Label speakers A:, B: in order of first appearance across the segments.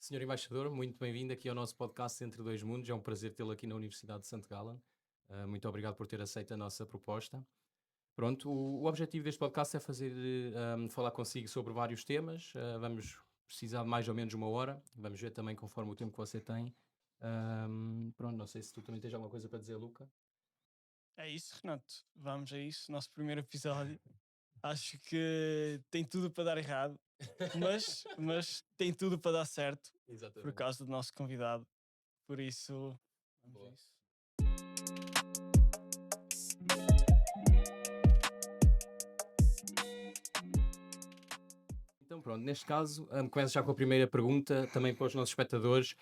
A: Senhor Embaixador, muito bem-vindo aqui ao nosso podcast Entre Dois Mundos. É um prazer tê-lo aqui na Universidade de St. Gallen. Muito obrigado por ter aceito a nossa proposta. Pronto, o objetivo deste podcast é falar consigo sobre vários temas. Vamos precisar de mais ou menos uma hora. Vamos ver também conforme o tempo que você tem. Pronto, não sei se tu também tens alguma coisa para dizer, Luca.
B: É isso, Renato. Vamos a isso. Nosso primeiro episódio. Acho que tem tudo para dar errado, mas tem tudo para dar certo por
A: Exatamente.
B: causa do nosso convidado. Por isso, vamos a
A: Boa.
B: isso.
A: Então, pronto, neste caso, começo já com a primeira pergunta, também para os nossos espectadores.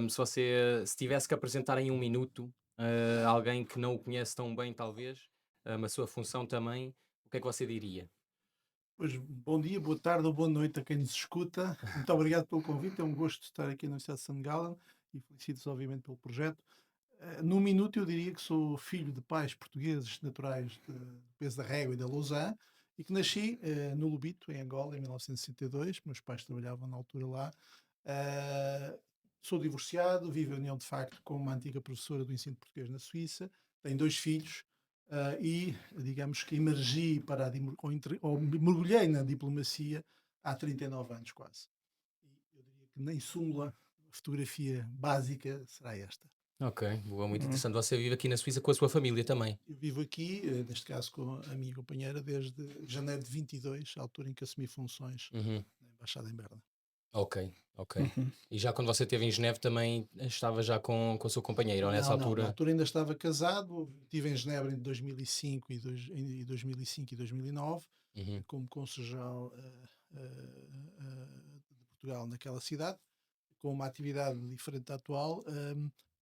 A: Se tivesse que apresentar em um minuto alguém que não o conhece tão bem, talvez, a sua função também, o que é que você diria?
C: Pois, bom dia, boa tarde ou boa noite a quem nos escuta. Muito obrigado pelo convite, é um gosto estar aqui na Universidade de St. Gallen e felicito-vos obviamente pelo projeto. Num minuto eu diria que sou filho de pais portugueses naturais de Peso da Régua e da Lousã e que nasci no Lubito, em Angola, em 1962. Meus pais trabalhavam na altura lá. Eh, Sou divorciado, vivo em união de facto com uma antiga professora do ensino português na Suíça, tenho dois filhos. E digamos que emergi para ou mergulhei na diplomacia há 39 anos quase. E eu diria que nem súmula, a fotografia básica será esta.
A: Ok, boa, muito
B: Uhum.
A: interessante. Você vive aqui na Suíça com a sua família também.
C: Eu vivo aqui, neste caso com a minha companheira, desde janeiro de 22, a altura em que assumi funções
A: Uhum.
C: na Embaixada em Berna.
A: Ok, ok.
B: Uhum.
A: E já quando você esteve em Geneve também estava já com a sua companheira, ou nessa
C: Não, não, na
A: altura?
C: altura ainda estava casado, estive em Genebra entre 2005 e 2009,
A: Uhum.
C: como consul-geral de Portugal naquela cidade, com uma atividade diferente da atual,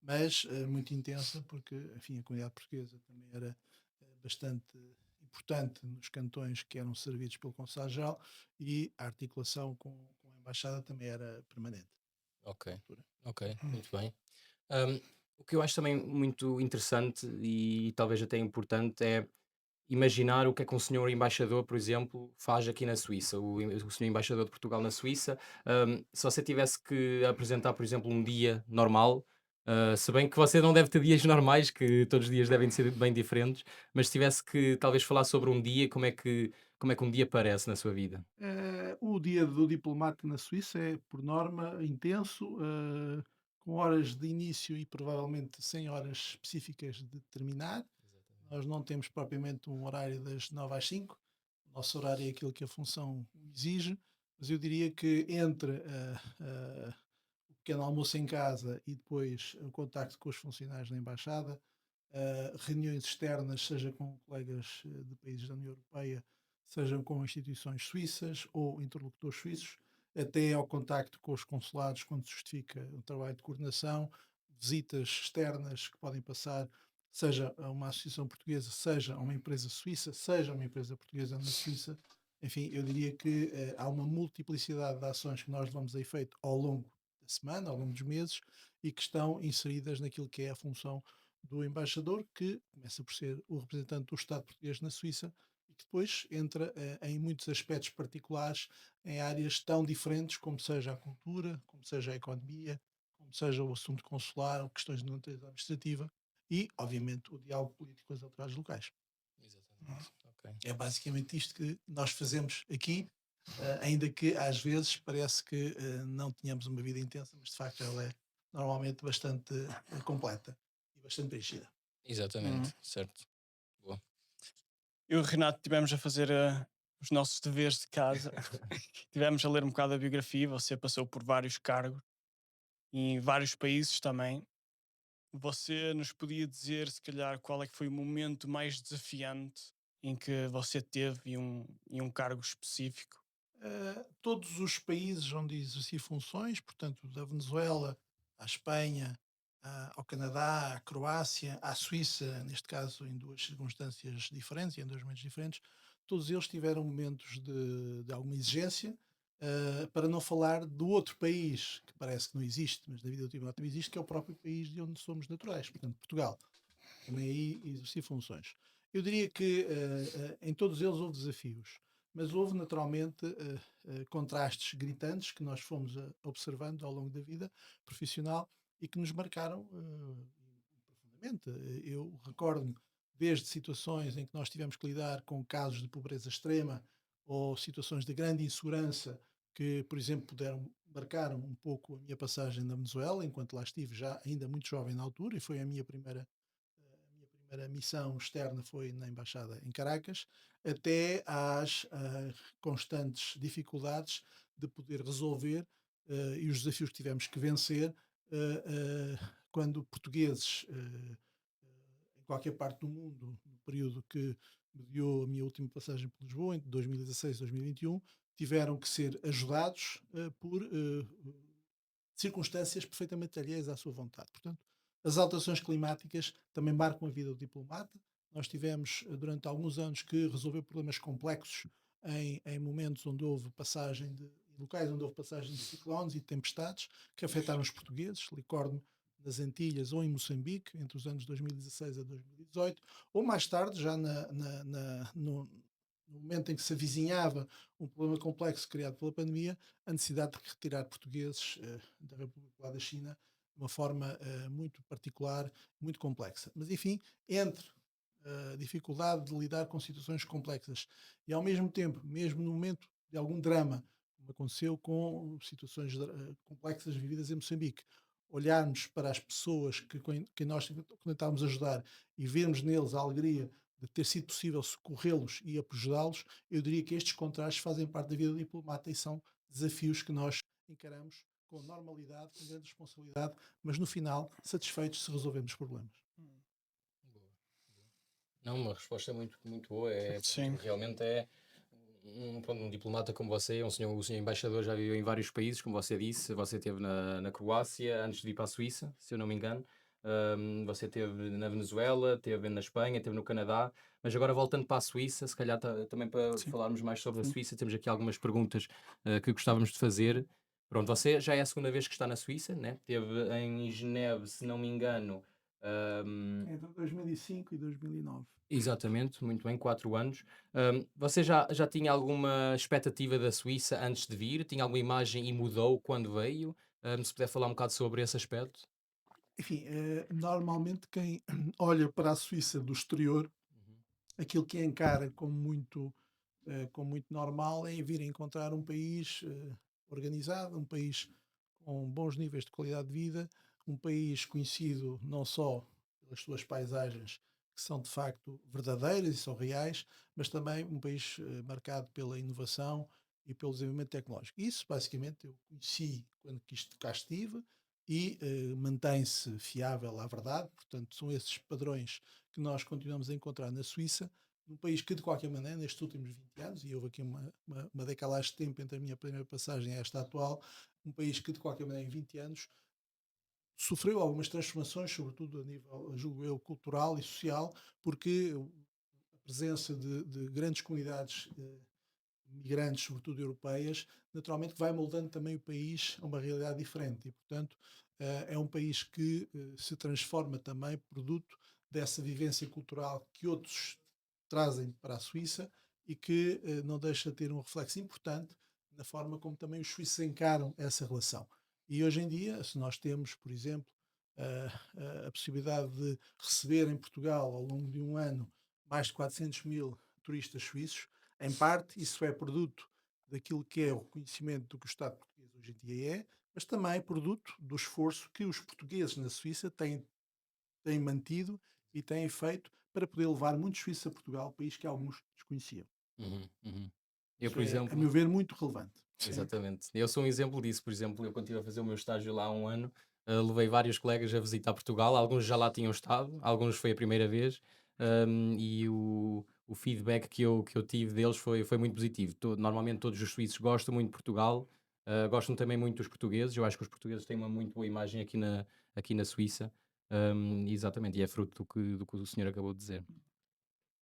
C: mas muito intensa, porque, enfim, a comunidade portuguesa também era bastante importante nos cantões que eram servidos pelo consul-geral e a articulação com a embaixada também era permanente
A: Ok,
C: na altura.
A: ok, muito bem. Um, o que eu acho também muito interessante e talvez até importante é imaginar o que é que um senhor embaixador, por exemplo, faz aqui na Suíça, o senhor embaixador de Portugal na Suíça. Se você tivesse que apresentar, por exemplo, um dia normal, se bem que você não deve ter dias normais, que todos os dias devem ser bem diferentes, mas se tivesse que talvez falar sobre um dia, como é que um dia parece na sua vida?
C: O dia do diplomata na Suíça é, por norma, intenso, com horas de início e provavelmente sem horas específicas de terminar. Nós não temos propriamente um horário das 9 às 5. O nosso horário é aquilo que a função exige, mas eu diria que entre o pequeno almoço em casa e depois o contacto com os funcionários da embaixada, reuniões externas, seja com colegas de países da União Europeia, sejam com instituições suíças ou interlocutores suíços, até ao contacto com os consulados quando se justifica o trabalho de coordenação, visitas externas que podem passar, seja a uma associação portuguesa, seja a uma empresa suíça, seja uma empresa portuguesa na Suíça. Enfim, eu diria que há uma multiplicidade de ações que nós levamos a efeito ao longo da semana, ao longo dos meses, e que estão inseridas naquilo que é a função do embaixador, que começa por ser o representante do Estado português na Suíça e que depois entra em muitos aspectos particulares, em áreas tão diferentes como seja a cultura, como seja a economia, como seja o assunto consular ou questões de natureza administrativa e, obviamente, o diálogo político com as autoridades locais.
A: Exatamente, ok.
C: É basicamente isto que nós fazemos aqui, ainda que às vezes parece que não tenhamos uma vida intensa, mas de facto ela é normalmente bastante completa e bastante preenchida.
B: Uhum.
A: Exatamente, certo. Boa.
B: Eu e o Renato tivemos a fazer os nossos deveres de casa. Tivemos a ler um bocado a biografia. Você passou por vários cargos em vários países também. Você nos podia dizer, se calhar, qual é que foi o momento mais desafiante em que você teve em um cargo específico?
C: Todos os países onde exerci funções, portanto, da Venezuela à Espanha, ao Canadá, à Croácia, à Suíça, neste caso em duas circunstâncias diferentes e em dois momentos diferentes, todos eles tiveram momentos de alguma exigência, para não falar do outro país, que parece que não existe, mas na vida do tribunal também existe, que é o próprio país de onde somos naturais, portanto, Portugal. Também aí exerci funções. Eu diria que em todos eles houve desafios, mas houve naturalmente contrastes gritantes que nós fomos observando ao longo da vida profissional e que nos marcaram profundamente. Eu recordo-me desde situações em que nós tivemos que lidar com casos de pobreza extrema ou situações de grande insegurança que, por exemplo, marcaram um pouco a minha passagem na Venezuela, enquanto lá estive já ainda muito jovem na altura, e foi a minha primeira missão externa foi na Embaixada em Caracas, até às constantes dificuldades de poder resolver e os desafios que tivemos que vencer quando portugueses em qualquer parte do mundo, no período que mediou a minha última passagem por Lisboa, entre 2016 e 2021, tiveram que ser ajudados por circunstâncias perfeitamente alheias à sua vontade. Portanto, as alterações climáticas também marcam a vida do diplomata. Nós tivemos, durante alguns anos, que resolver problemas complexos em momentos onde houve passagem de em locais onde houve passagem de ciclones e tempestades que afetaram os portugueses. Recordo-me nas Antilhas ou em Moçambique, entre os anos 2016 a 2018, ou mais tarde, já no momento em que se avizinhava um problema complexo criado pela pandemia, a necessidade de retirar portugueses da República da China de uma forma muito particular, muito complexa. Mas, enfim, entre a dificuldade de lidar com situações complexas e, ao mesmo tempo, mesmo no momento de algum drama, como aconteceu com situações complexas vividas em Moçambique, olharmos para as pessoas que nós tentávamos ajudar e vermos neles a alegria de ter sido possível socorrê-los e ajudá-los, eu diria que estes contrastes fazem parte da vida do diplomata e são desafios que nós encaramos com normalidade, com grande responsabilidade, mas no final satisfeitos se resolvermos os problemas.
A: Boa. Não, uma resposta muito, muito boa.
B: Sim.
A: Realmente é pronto, um diplomata como você, o senhor embaixador já viveu em vários países, como você disse. Você esteve na Croácia antes de vir para a Suíça, se eu não me engano. Você esteve na Venezuela, esteve na Espanha, esteve no Canadá. Mas agora voltando para a Suíça, se calhar também para
B: Sim.
A: falarmos mais sobre a
B: Sim.
A: Suíça, temos aqui algumas perguntas que gostávamos de fazer. Pronto, você já é a segunda vez que está na Suíça, né? Esteve em Geneve, se não me engano.
C: Entre 2005 e 2009.
A: Exatamente, muito bem, 4 anos. Você já tinha alguma expectativa da Suíça antes de vir? Tinha alguma imagem e mudou quando veio? Se puder falar um bocado sobre esse aspecto.
C: Enfim, normalmente quem olha para a Suíça do exterior,
A: Uhum.
C: aquilo que encara como muito normal é vir encontrar um país organizado, um país com bons níveis de qualidade de vida, um país conhecido não só pelas suas paisagens, que são de facto verdadeiras e são reais, mas também um país marcado pela inovação e pelo desenvolvimento tecnológico. Isso, basicamente, eu conheci quando cá estive e mantém-se fiável à verdade. Portanto, são esses padrões que nós continuamos a encontrar na Suíça, num país que, de qualquer maneira, nestes últimos 20 anos, e houve aqui uma decalagem de tempo entre a minha primeira passagem e esta atual, um país que, de qualquer maneira, em 20 anos, sofreu algumas transformações, sobretudo a nível, julgo eu, cultural e social, porque a presença de grandes comunidades migrantes, sobretudo europeias, naturalmente vai moldando também o país a uma realidade diferente e, portanto, é um país que se transforma também produto dessa vivência cultural que outros trazem para a Suíça e que não deixa de ter um reflexo importante na forma como também os suíços encaram essa relação. E hoje em dia, se nós temos, por exemplo, a possibilidade de receber em Portugal, ao longo de um ano, mais de 400 mil turistas suíços, em parte, isso é produto daquilo que é o reconhecimento do que o Estado português hoje em dia é, mas também é produto do esforço que os portugueses na Suíça têm mantido e têm feito para poder levar muitos suíços a Portugal, país que alguns desconheciam.
A: Uhum, uhum. Eu,
C: Isso
A: por
C: é, a
A: exemplo,
C: meu ver, muito relevante.
B: Sim.
A: exatamente. Eu sou um exemplo disso. Por exemplo, eu quando estive a fazer o meu estágio lá há um ano, levei vários colegas a visitar Portugal. Alguns já lá tinham estado, alguns foi a primeira vez. E o feedback que eu tive deles foi muito positivo. Normalmente todos os suíços gostam muito de Portugal, gostam também muito dos portugueses. Eu acho que os portugueses têm uma muito boa imagem aqui na Suíça. Exatamente, e é fruto do que o senhor acabou de dizer.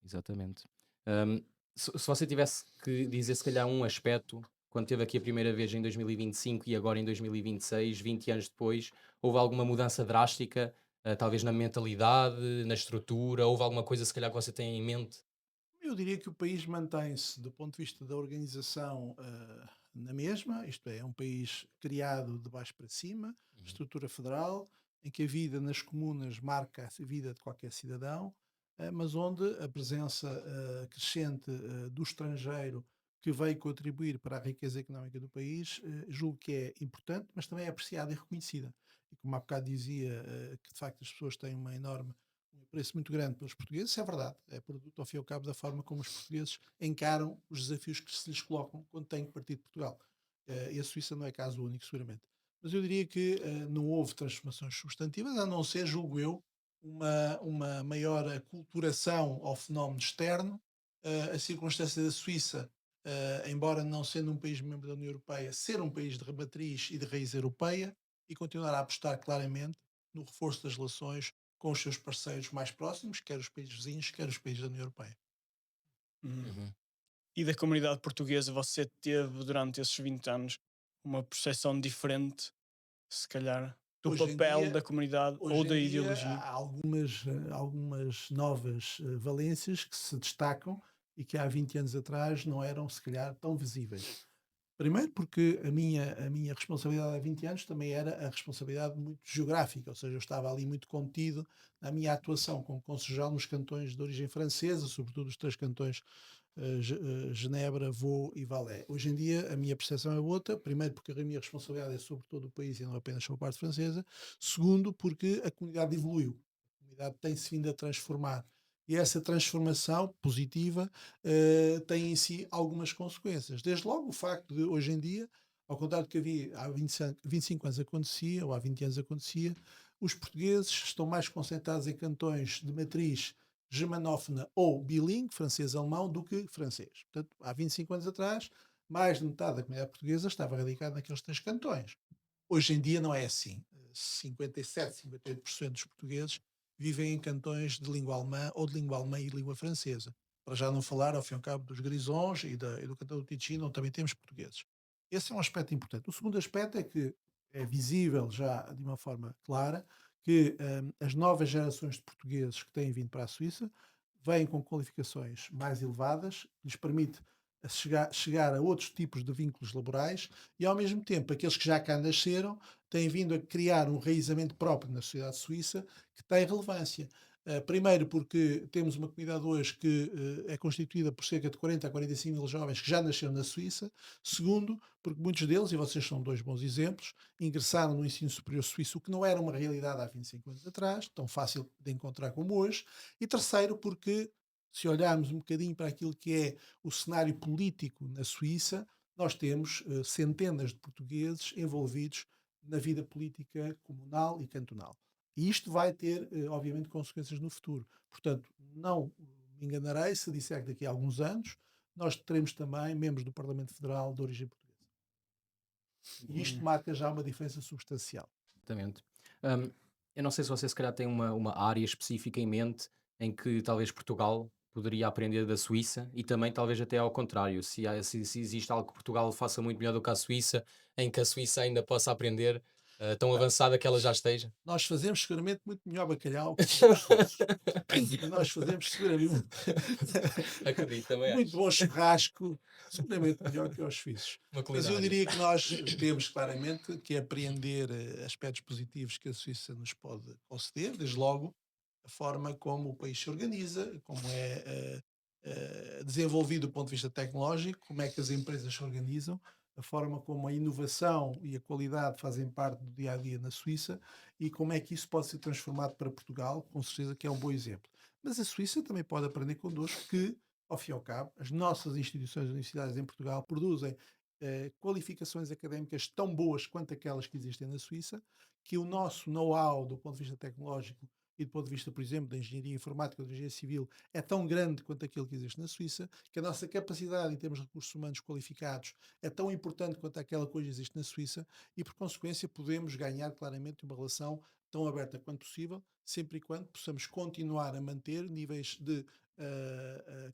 A: Exatamente. Hum, se você tivesse que dizer, se calhar, um aspecto, quando esteve aqui a primeira vez em 2025 e agora em 2026, 20 anos depois, houve alguma mudança drástica, talvez na mentalidade, na estrutura, houve alguma coisa, se calhar, que você tem em mente?
C: Eu diria que o país mantém-se, do ponto de vista da organização, na mesma, isto é um país criado de baixo para cima,
A: Uhum.
C: estrutura federal, em que a vida nas comunas marca a vida de qualquer cidadão, mas onde a presença crescente do estrangeiro que veio contribuir para a riqueza económica do país, julgo que é importante, mas também é apreciada e reconhecida. E como há bocado dizia, que de facto as pessoas têm um apreço muito grande pelos portugueses, isso é verdade. É produto, ao fim e ao cabo, da forma como os portugueses encaram os desafios que se lhes colocam quando têm que partir de Portugal. E a Suíça não é caso único, seguramente. Mas eu diria que não houve transformações substantivas, a não ser, julgo eu, uma maior aculturação ao fenómeno externo. A circunstância da Suíça, embora não sendo um país membro da União Europeia, ser um país de matriz e de raiz europeia e continuar a apostar claramente no reforço das relações com os seus parceiros mais próximos, quer os países vizinhos, quer os países da União Europeia.
B: Hum.
A: Uhum.
B: E da comunidade portuguesa, você teve durante esses 20 anos uma percepção diferente, se calhar, do
C: Hoje em
B: papel da
C: dia,
B: comunidade ou
C: hoje
B: da
C: em dia
B: ideologia?
C: há algumas novas valências que se destacam e que há 20 anos atrás não eram, se calhar, tão visíveis. Primeiro porque a minha responsabilidade há 20 anos também era a responsabilidade muito geográfica, ou seja, eu estava ali muito contido na minha atuação como concertante nos cantões de origem francesa, sobretudo os três cantões Genebra, Vaud e Valais. Hoje em dia a minha percepção é outra, primeiro porque a minha responsabilidade é sobre todo o país e não apenas sobre a parte francesa, segundo porque a comunidade evoluiu, a comunidade tem-se vindo a transformar e essa transformação positiva tem em si algumas consequências. Desde logo o facto de hoje em dia, ao contrário do que havia há 25 anos acontecia, ou há 20 anos acontecia, os portugueses estão mais concentrados em cantões de matriz germanófona ou bilingue, francês-alemão, do que francês. Portanto, há 25 anos atrás, mais de metade da comunidade portuguesa estava radicada naqueles três cantões. Hoje em dia não é assim. 57, 58% dos portugueses vivem em cantões de língua alemã ou de língua alemã e língua francesa. Para já não falar, ao fim e ao cabo, dos Grisons e do cantão do Ticino, onde também temos portugueses. Esse é um aspecto importante. O segundo aspecto é que é visível já de uma forma clara que as novas gerações de portugueses que têm vindo para a Suíça vêm com qualificações mais elevadas, que lhes permite chegar a outros tipos de vínculos laborais e, ao mesmo tempo, aqueles que já cá nasceram têm vindo a criar um enraizamento próprio na sociedade suíça que tem relevância. Primeiro porque temos uma comunidade hoje que é constituída por cerca de 40 a 45 mil jovens que já nasceram na Suíça. Segundo, porque muitos deles, e vocês são dois bons exemplos, ingressaram no ensino superior suíço, o que não era uma realidade há 25 anos atrás, tão fácil de encontrar como hoje. E terceiro, porque se olharmos um bocadinho para aquilo que é o cenário político na Suíça, nós temos centenas de portugueses envolvidos na vida política comunal e cantonal. E isto vai ter, obviamente, consequências no futuro. Portanto, não me enganarei se disser que daqui a alguns anos nós teremos também membros do Parlamento Federal de origem portuguesa. E isto
B: Hum.
C: marca já uma diferença substancial.
A: Exatamente. Hum, eu não sei se você se calhar tem uma área específica em mente em que talvez Portugal poderia aprender da Suíça e também talvez até ao contrário, se existe algo que Portugal faça muito melhor do que a Suíça, em que a Suíça ainda possa aprender, tão avançada que ela já esteja.
C: Nós fazemos seguramente muito melhor bacalhau que os suíços. E nós fazemos seguramente
A: Acredito, também
C: muito
A: acho.
C: bom churrasco, seguramente melhor que os suíços.
A: Uma
C: Mas eu
A: culinária.
C: diria que nós temos claramente que apreender aspectos positivos que a Suíça nos pode conceder, desde logo a forma como o país se organiza, como é desenvolvido do ponto de vista tecnológico, como é que as empresas se organizam, a forma como a inovação e a qualidade fazem parte do dia a dia na Suíça e como é que isso pode ser transformado para Portugal, com certeza que é um bom exemplo. Mas a Suíça também pode aprender connosco que, ao fim e ao cabo, as nossas instituições universitárias em Portugal produzem qualificações académicas tão boas quanto aquelas que existem na Suíça, que o nosso know-how do ponto de vista tecnológico e do ponto de vista, por exemplo, da engenharia informática ou da engenharia civil é tão grande quanto aquilo que existe na Suíça, que a nossa capacidade em termos de recursos humanos qualificados é tão importante quanto aquela que hoje existe na Suíça e, por consequência, podemos ganhar claramente uma relação tão aberta quanto possível, sempre e quando possamos continuar a manter níveis de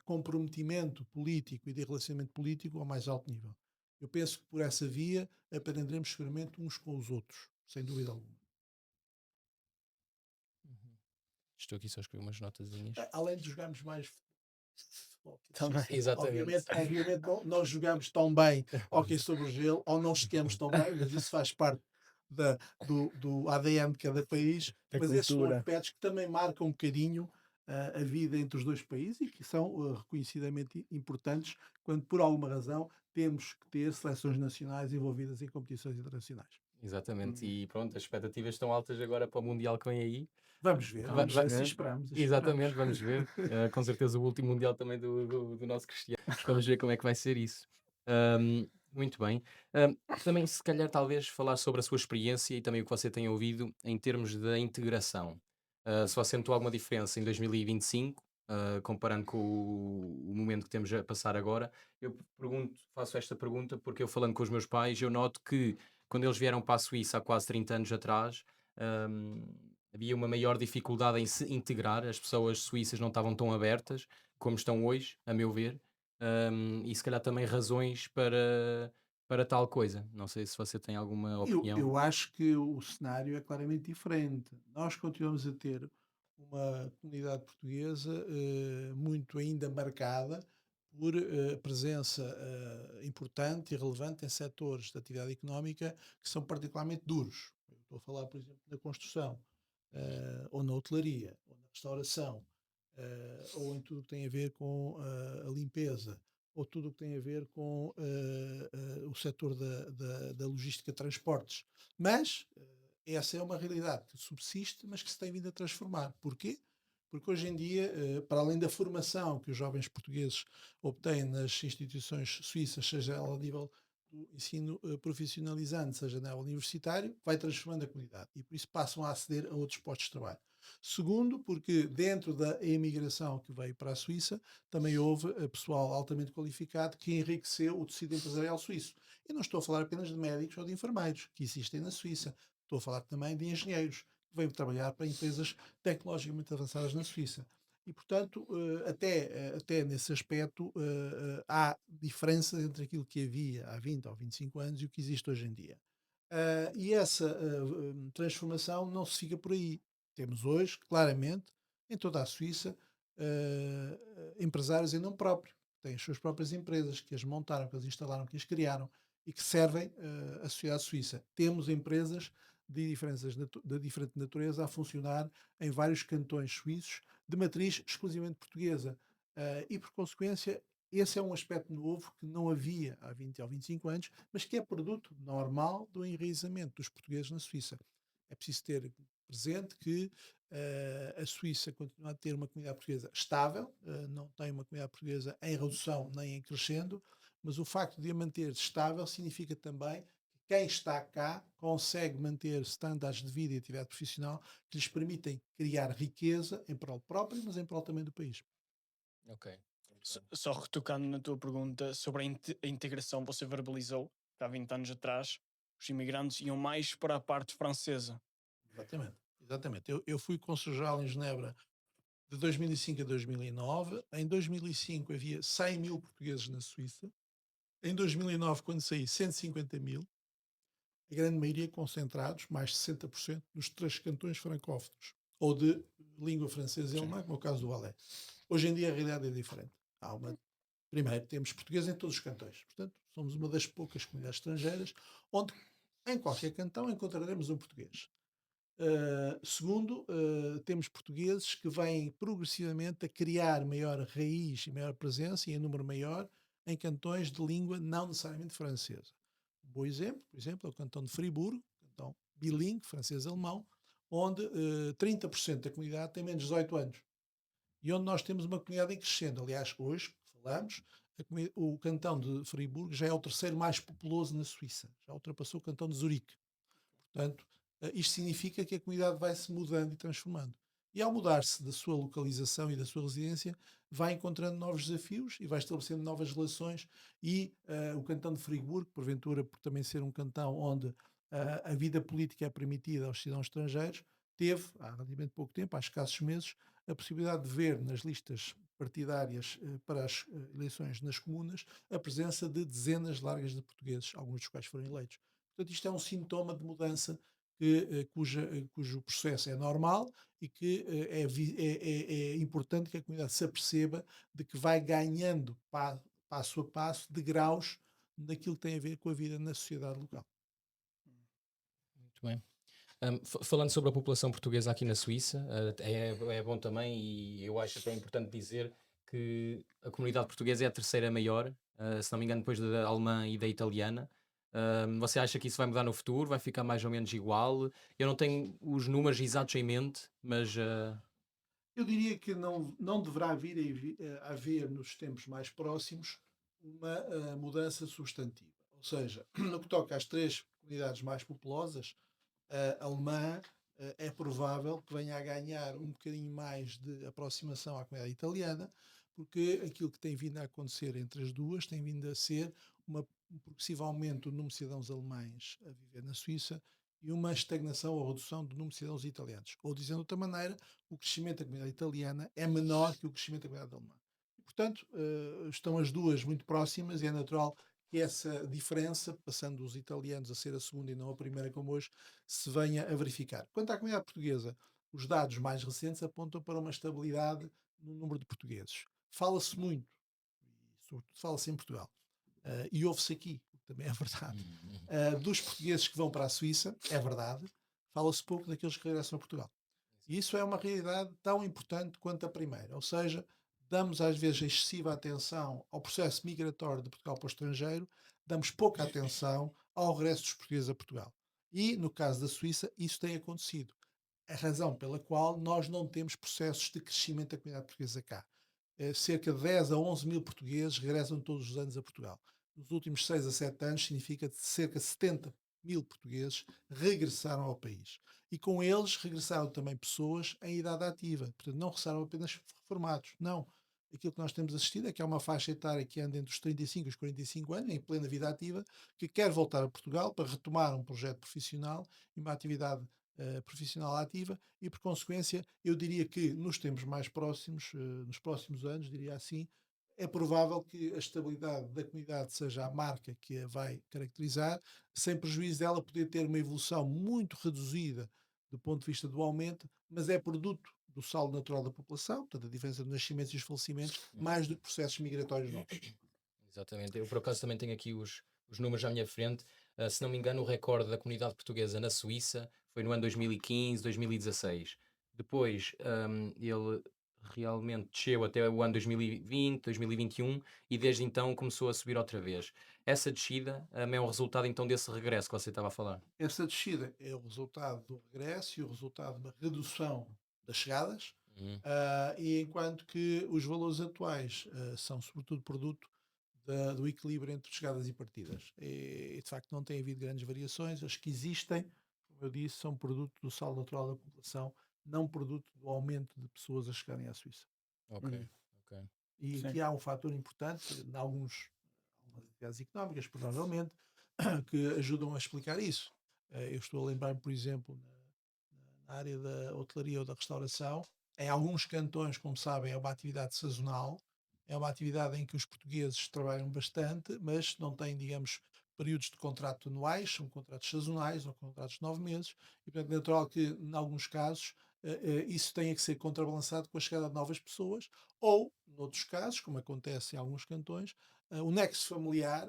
C: comprometimento político e de relacionamento político ao mais alto nível. Eu penso que por essa via aprenderemos seguramente uns com os outros, sem dúvida alguma.
A: Uhum. Estou aqui só a escrever umas notazinhas.
C: Além de jogarmos mais futebol. Que
B: Também.
C: existe.
A: Exatamente.
C: Obviamente não jogamos tão bem hóquei sobre o gelo, ou não esquiamos tão bem, mas isso faz parte do ADN de cada país.
B: Da
C: Mas esses são
B: cultura.
C: aspectos que também marcam um bocadinho a vida entre os dois países e que são reconhecidamente importantes quando, por alguma razão, temos que ter seleções nacionais envolvidas em competições internacionais.
A: Exatamente.
B: Uhum.
A: E pronto, as expectativas estão altas agora para o Mundial que vem aí.
C: Vamos ver,
A: Va-
B: Vamos
A: va-
C: assim
B: ver.
C: esperamos. Assim
A: Exatamente,
C: esperamos.
A: vamos ver. Com certeza o último Mundial também do nosso Cristiano. Vamos ver como é que vai ser isso. Muito bem. Também, se calhar, talvez falar sobre a sua experiência e também o que você tem ouvido em termos da integração. Se você notou alguma diferença em 2025, comparando com o momento que temos a passar agora, eu faço esta pergunta porque eu falando com os meus pais, eu noto que quando eles vieram para a Suíça há quase 30 anos atrás, hum, havia uma maior dificuldade em se integrar, as pessoas suíças não estavam tão abertas como estão hoje, a meu ver, e se calhar também razões para tal coisa. Não sei se você tem alguma opinião.
C: Eu acho que o cenário é claramente diferente. Nós continuamos a ter uma comunidade portuguesa muito ainda marcada por presença importante e relevante em setores da atividade económica que são particularmente duros. Eu estou a falar, por exemplo, na construção, ou na hotelaria, ou na restauração, ou em tudo o que tem a ver com a limpeza, ou tudo o que tem a ver com o setor da logística de transportes. Mas essa é uma realidade que subsiste, mas que se tem vindo a transformar. Porquê? Porque hoje em dia, para além da formação que os jovens portugueses obtêm nas instituições suíças, seja ela a nível do ensino profissionalizante, seja a nível universitário, vai transformando a comunidade e por isso passam a aceder a outros postos de trabalho. Segundo, porque dentro da imigração que veio para a Suíça, também houve pessoal altamente qualificado que enriqueceu o tecido empresarial suíço. E não estou a falar apenas de médicos ou de enfermeiros, que existem na Suíça. Estou a falar também de engenheiros, que vêm trabalhar para empresas tecnologicamente avançadas na Suíça. E, portanto, até nesse aspecto, há diferença entre aquilo que havia há 20 ou 25 anos e o que existe hoje em dia. E essa transformação não se fica por aí. Temos hoje, claramente, em toda a Suíça, empresários em nome próprio, que têm as suas próprias empresas, que as montaram, que as instalaram, que as criaram e que servem a sociedade suíça. Temos empresas de diferente natureza a funcionar em vários cantões suíços, de matriz exclusivamente portuguesa. E, por consequência, esse é um aspecto novo que não havia há 20 ou 25 anos, mas que é produto normal do enraizamento dos portugueses na Suíça. É preciso ter presente que a Suíça continua a ter uma comunidade portuguesa estável, não tem uma comunidade portuguesa em redução nem em crescendo, mas o facto de a manter estável significa também que quem está cá consegue manter estándares de vida e atividade profissional que lhes permitem criar riqueza em prol próprio, mas em prol também do país.
A: Ok.
B: Só retocando na tua pergunta sobre a integração, você verbalizou que há 20 anos atrás os imigrantes iam mais para a parte francesa.
C: Exatamente. Exatamente. Eu fui cônsul-geral em Genebra de 2005 a 2009. Em 2005 havia 100 mil portugueses na Suíça. Em 2009, quando saí, 150 mil. A grande maioria concentrados, mais de 60%, nos três cantões francófonos, ou de língua francesa e
B: Sim.
C: alemã, como é o caso do Valais. Hoje em dia a realidade é diferente. Primeiro, temos português em todos os cantões. Portanto, somos uma das poucas comunidades estrangeiras onde, em qualquer cantão, encontraremos um português. Segundo, temos portugueses que vêm progressivamente a criar maior raiz e maior presença e em número maior em cantões de língua não necessariamente francesa. Um bom exemplo, por exemplo, é o cantão de Friburgo, cantão bilingue, francês-alemão, onde 30% da comunidade tem menos de 18 anos e onde nós temos uma comunidade em crescendo. Aliás, hoje, falamos, o cantão de Friburgo já é o terceiro mais populoso na Suíça, já ultrapassou o cantão de Zurique. Portanto, isto significa que a comunidade vai se mudando e transformando. E ao mudar-se da sua localização e da sua residência, vai encontrando novos desafios e vai estabelecendo novas relações. E o cantão de Friburgo, porventura por também ser um cantão onde a vida política é permitida aos cidadãos estrangeiros, teve, há relativamente pouco tempo, há escassos meses, a possibilidade de ver nas listas partidárias para as eleições nas comunas a presença de dezenas largas de portugueses, alguns dos quais foram eleitos. Portanto, isto é um sintoma de mudança cujo processo é normal e que é importante que a comunidade se aperceba de que vai ganhando passo a passo degraus naquilo que tem a ver com a vida na sociedade local.
A: Muito bem. Falando sobre a população portuguesa aqui na Suíça, é bom também, e eu acho até importante dizer que a comunidade portuguesa é a terceira maior, se não me engano, depois da alemã e da italiana. Você acha que isso vai mudar no futuro? Vai ficar mais ou menos igual? Eu não tenho os números exatos em mente, mas
C: Eu diria que não deverá vir a haver nos tempos mais próximos uma mudança substantiva. Ou seja, no que toca às três comunidades mais populosas, a alemã é provável que venha a ganhar um bocadinho mais de aproximação à comunidade italiana, porque aquilo que tem vindo a acontecer entre as duas tem vindo a ser um progressivo aumento do número de cidadãos alemães a viver na Suíça e uma estagnação ou redução do número de cidadãos italianos. Ou, dizendo de outra maneira, o crescimento da comunidade italiana é menor que o crescimento da comunidade alemã. E, portanto, estão as duas muito próximas e é natural que essa diferença, passando os italianos a ser a segunda e não a primeira como hoje, se venha a verificar. Quanto à comunidade portuguesa, os dados mais recentes apontam para uma estabilidade no número de portugueses. Fala-se muito, e sobretudo fala-se em Portugal, e ouve-se aqui, o que também é verdade, dos portugueses que vão para a Suíça, é verdade, fala-se pouco daqueles que regressam a Portugal. E isso é uma realidade tão importante quanto a primeira, ou seja, damos às vezes excessiva atenção ao processo migratório de Portugal para o estrangeiro, damos pouca atenção ao regresso dos portugueses a Portugal. E, no caso da Suíça, isso tem acontecido. A razão pela qual nós não temos processos de crescimento da comunidade portuguesa cá. Cerca de 10 a 11 mil portugueses regressam todos os anos a Portugal. Nos últimos 6 a 7 anos, significa que cerca de 70 mil portugueses regressaram ao país. E com eles regressaram também pessoas em idade ativa. Portanto, não regressaram apenas reformados. Não. Aquilo que nós temos assistido é que há uma faixa etária que anda entre os 35 e os 45 anos, em plena vida ativa, que quer voltar a Portugal para retomar um projeto profissional e uma atividade profissional ativa e, por consequência, eu diria que nos tempos mais próximos, nos próximos anos, diria assim, é provável que a estabilidade da comunidade seja a marca que a vai caracterizar, sem prejuízo dela poder ter uma evolução muito reduzida do ponto de vista do aumento, mas é produto do saldo natural da população, portanto, a diferença de nascimentos e os falecimentos, mais do que processos migratórios novos.
A: exatamente. Eu, por acaso, também tenho aqui os números à minha frente. Se não me engano, o recorde da comunidade portuguesa na Suíça foi no ano 2015, 2016. Depois, ele realmente desceu até o ano 2020, 2021 e desde então começou a subir outra vez. Essa descida, é o resultado então desse regresso que você estava a falar.
C: Essa descida é o resultado do regresso e o resultado de uma redução das chegadas,
A: Uhum.
C: e enquanto que os valores atuais são sobretudo produto do equilíbrio entre chegadas e partidas. E de facto não tem havido grandes variações, as que existem, como eu disse, são produto do saldo natural da população, não produto do aumento de pessoas a chegarem à Suíça.
A: Ok,
B: Hum,
A: ok.
C: E
B: sim.
C: aqui há um fator importante, em algumas atividades económicas, provavelmente, que ajudam a explicar isso. Eu estou a lembrar-me, por exemplo, na área da hotelaria ou da restauração, em alguns cantões, como sabem, é uma atividade sazonal, é uma atividade em que os portugueses trabalham bastante, mas não têm, digamos, períodos de contrato anuais, são contratos sazonais ou contratos de 9 meses, e portanto é natural que, em alguns casos, isso tenha que ser contrabalançado com a chegada de novas pessoas, ou, noutros casos, como acontece em alguns cantões, o nexo familiar,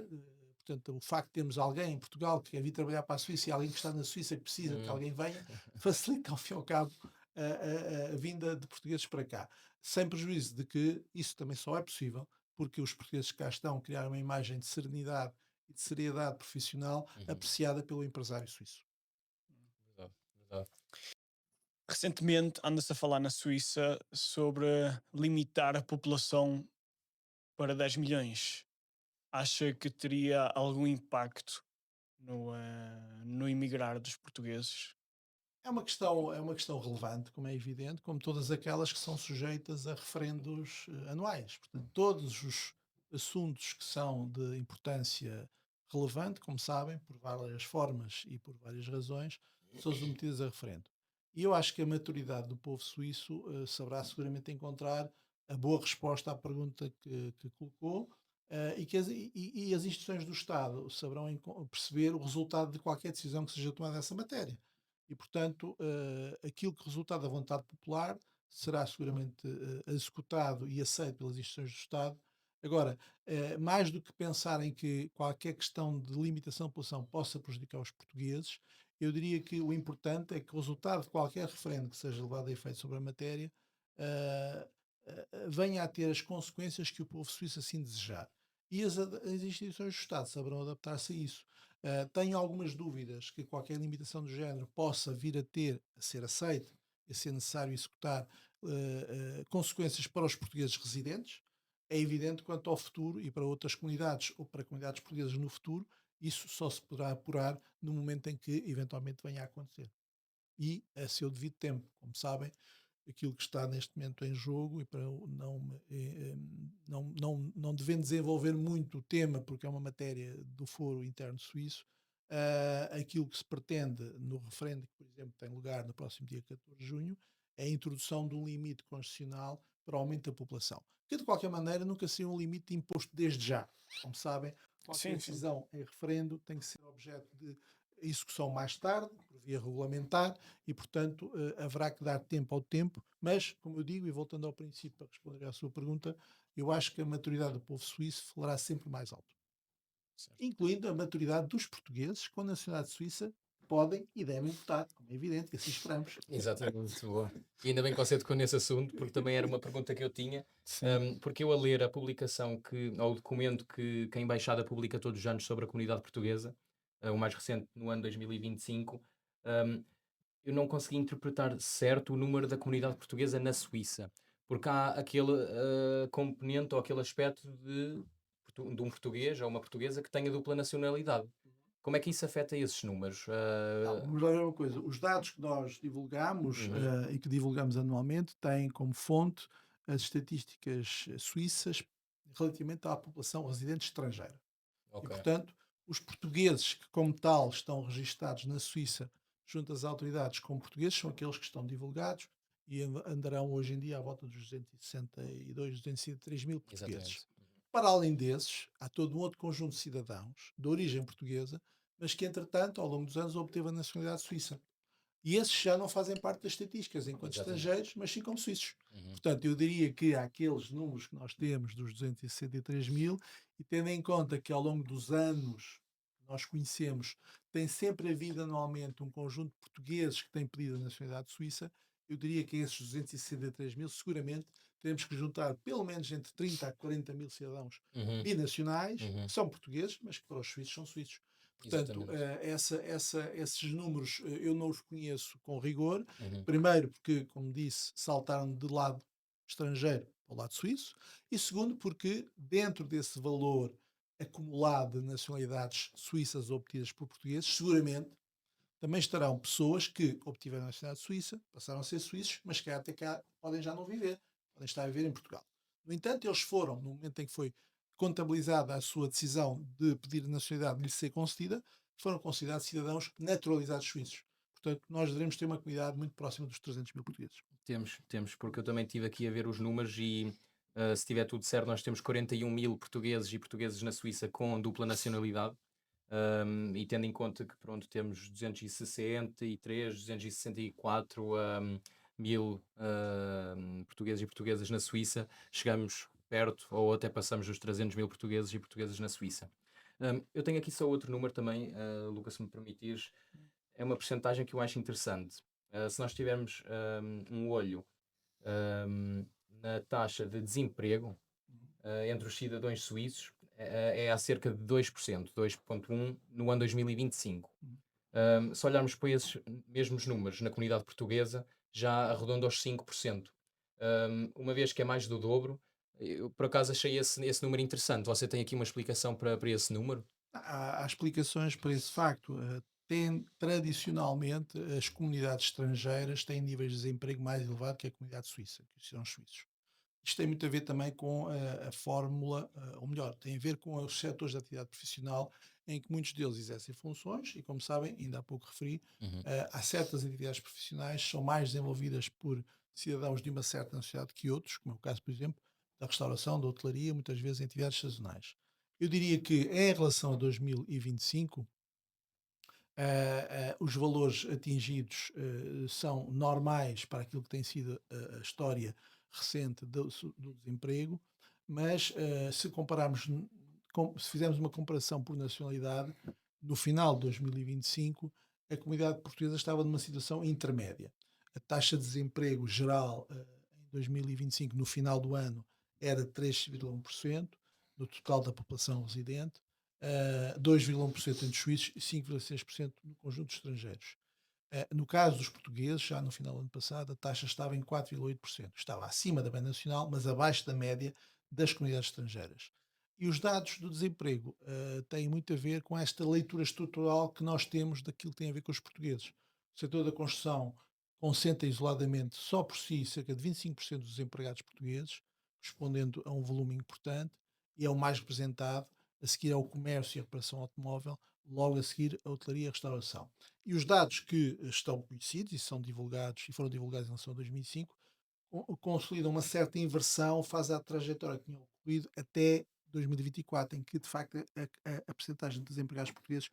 C: portanto, o facto de termos alguém em Portugal que quer vir trabalhar para a Suíça e alguém que está na Suíça que precisa que
A: Hum,
C: alguém venha, facilita, ao fim e ao cabo, a vinda de portugueses para cá. Sem prejuízo de que isso também só é possível porque os portugueses que cá estão criaram uma imagem de serenidade e de seriedade profissional
A: uhum.
C: apreciada pelo empresário suíço.
A: Verdade, verdade.
B: Recentemente anda-se a falar na Suíça sobre limitar a população para 10 milhões. Acha que teria algum impacto no emigrar dos portugueses?
C: É uma questão relevante, como é evidente, como todas aquelas que são sujeitas a referendos anuais. Portanto, todos os assuntos que são de importância relevante, como sabem, por várias formas e por várias razões, são submetidas a referendo. E eu acho que a maturidade do povo suíço saberá seguramente encontrar a boa resposta à pergunta que colocou, e as instituições do Estado saberão perceber o resultado de qualquer decisão que seja tomada nessa matéria. e, portanto, aquilo que resultar da vontade popular será seguramente executado e aceito pelas instituições do Estado. Agora, mais do que pensar em que qualquer questão de limitação de população possa prejudicar os portugueses, eu diria que o importante é que o resultado de qualquer referendo que seja levado a efeito sobre a matéria eh, venha a ter as consequências que o povo suíço assim desejar. E as instituições do Estado saberão adaptar-se a isso. Tenho algumas dúvidas que qualquer limitação do género possa vir a ser aceita e a ser necessário executar consequências para os portugueses residentes. É evidente quanto ao futuro e para outras comunidades ou para comunidades portuguesas no futuro, isso só se poderá apurar no momento em que eventualmente venha a acontecer. E a seu devido tempo, como sabem, aquilo que está neste momento em jogo, e para eu não devendo desenvolver muito o tema, porque é uma matéria do foro interno suíço, aquilo que se pretende no referendo, que por exemplo tem lugar no próximo dia 14 de junho, é a introdução de um limite constitucional para o aumento da população, que de qualquer maneira nunca seria um limite imposto desde já. Como sabem, qualquer
B: Sim, sim.
C: decisão em referendo tem que ser objeto de execução mais tarde, por via regulamentar, e, portanto, haverá que dar tempo ao tempo, mas, como eu digo, e voltando ao princípio para responder à sua pergunta, eu acho que a maturidade do povo suíço falará sempre mais alto,
B: Certo.
C: incluindo a maturidade dos portugueses com a nacionalidade suíça, podem e devem votar, como é evidente, que assim esperamos.
A: Exatamente, boa. E ainda bem que você tocou nesse assunto, porque também era uma pergunta que eu tinha,
B: Sim.
A: porque eu a ler a publicação ou o documento que a Embaixada publica todos os anos sobre a comunidade portuguesa, o mais recente no ano 2025, eu não consegui interpretar certo o número da comunidade portuguesa na Suíça, porque há aquele componente ou aquele aspecto de um português ou uma portuguesa que tenha dupla nacionalidade. Como é que isso afeta esses números?
C: Não, vamos lá ver uma coisa. Os dados que nós divulgamos
A: Uhum,
C: e que divulgamos anualmente têm como fonte as estatísticas suíças relativamente à população residente estrangeira. E,
A: ok,
C: portanto, os portugueses que, como tal, estão registados na Suíça junto às autoridades como portugueses são aqueles que estão divulgados e andarão hoje em dia à volta dos 262, 203 mil portugueses.
A: exatamente.
C: Para além desses, há todo um outro conjunto de cidadãos de origem portuguesa, mas que, entretanto, ao longo dos anos, obteve a nacionalidade suíça. E esses já não fazem parte das estatísticas enquanto
A: Exatamente.
C: estrangeiros, mas sim como suíços.
A: Uhum.
C: Portanto, eu diria que há aqueles números que nós temos dos 263 mil, e tendo em conta que ao longo dos anos que nós conhecemos, tem sempre havido anualmente um conjunto de portugueses que têm pedido a nacionalidade suíça, eu diria que esses 263 mil, seguramente, teremos que juntar pelo menos entre 30 a 40 mil cidadãos
A: Uhum.
C: binacionais,
A: Uhum.
C: que são portugueses, mas que para os suíços são suíços. Portanto,
A: Exatamente.
C: esses números eu não os conheço com rigor.
A: Uhum.
C: Primeiro, porque, como disse, saltaram de lado estrangeiro para o lado suíço. E segundo, porque dentro desse valor acumulado de nacionalidades suíças obtidas por portugueses, seguramente também estarão pessoas que obtiveram a nacionalidade suíça, passaram a ser suíços, mas que até cá podem já não viver, podem estar a viver em Portugal. No entanto, eles foram, no momento em que foi contabilizada a sua decisão de pedir a nacionalidade de lhe ser concedida, foram considerados cidadãos naturalizados suíços. Portanto, nós devemos ter uma comunidade muito próxima dos 300 mil portugueses.
A: Temos, porque eu também estive aqui a ver os números e se estiver tudo certo, nós temos 41 mil portugueses e portugueses na Suíça com dupla nacionalidade. E tendo em conta que pronto, temos 263, 264 mil portugueses e portuguesas na Suíça, chegamos perto ou até passamos dos 300 mil portugueses e portuguesas na Suíça. Eu tenho aqui só outro número também, Lucas, se me permitires, é uma percentagem que eu acho interessante. Se nós tivermos um olho na taxa de desemprego entre os cidadãos suíços, é a cerca de 2%, 2,1% no ano 2025. Se olharmos para esses mesmos números na comunidade portuguesa, já arredonda aos 5%. Uma vez que é mais do dobro, eu por acaso achei esse número interessante. Você tem aqui uma explicação para esse número?
C: Há explicações para esse facto. Tradicionalmente, as comunidades estrangeiras têm níveis de desemprego mais elevados que a comunidade suíça, que os cidadãos suíços. Isto tem muito a ver também com a fórmula, ou melhor, tem a ver com os setores de atividade profissional em que muitos deles exercem funções e, como sabem, ainda há pouco referi,
A: Uhum.
C: há certas atividades profissionais que são mais desenvolvidas por cidadãos de uma certa nacionalidade que outros, como é o caso, por exemplo, da restauração, da hotelaria, muitas vezes em atividades sazonais. Eu diria que, em relação a 2025, Os valores atingidos são normais para aquilo que tem sido a história recente do desemprego, mas se compararmos, se fizermos uma comparação por nacionalidade, no final de 2025, a comunidade portuguesa estava numa situação intermédia. A taxa de desemprego geral em 2025, no final do ano, era de 3,1% no total da população residente, 2,1% entre suíços e 5,6% no conjunto de estrangeiros. No caso dos portugueses, já no final do ano passado, a taxa estava em 4,8%. Estava acima da média nacional, mas abaixo da média das comunidades estrangeiras. E os dados do desemprego têm muito a ver com esta leitura estrutural que nós temos daquilo que tem a ver com os portugueses. O setor da construção concentra isoladamente só por si cerca de 25% dos empregados portugueses, correspondendo a um volume importante, e é o mais representado, a seguir ao comércio e a reparação automóvel, logo a seguir a hotelaria e a restauração. E os dados que estão conhecidos e são divulgados e foram divulgados em relação a 2005 consolidam uma certa inversão face à trajetória que tinha ocorrido até 2024, em que de facto a percentagem de desempregados portugueses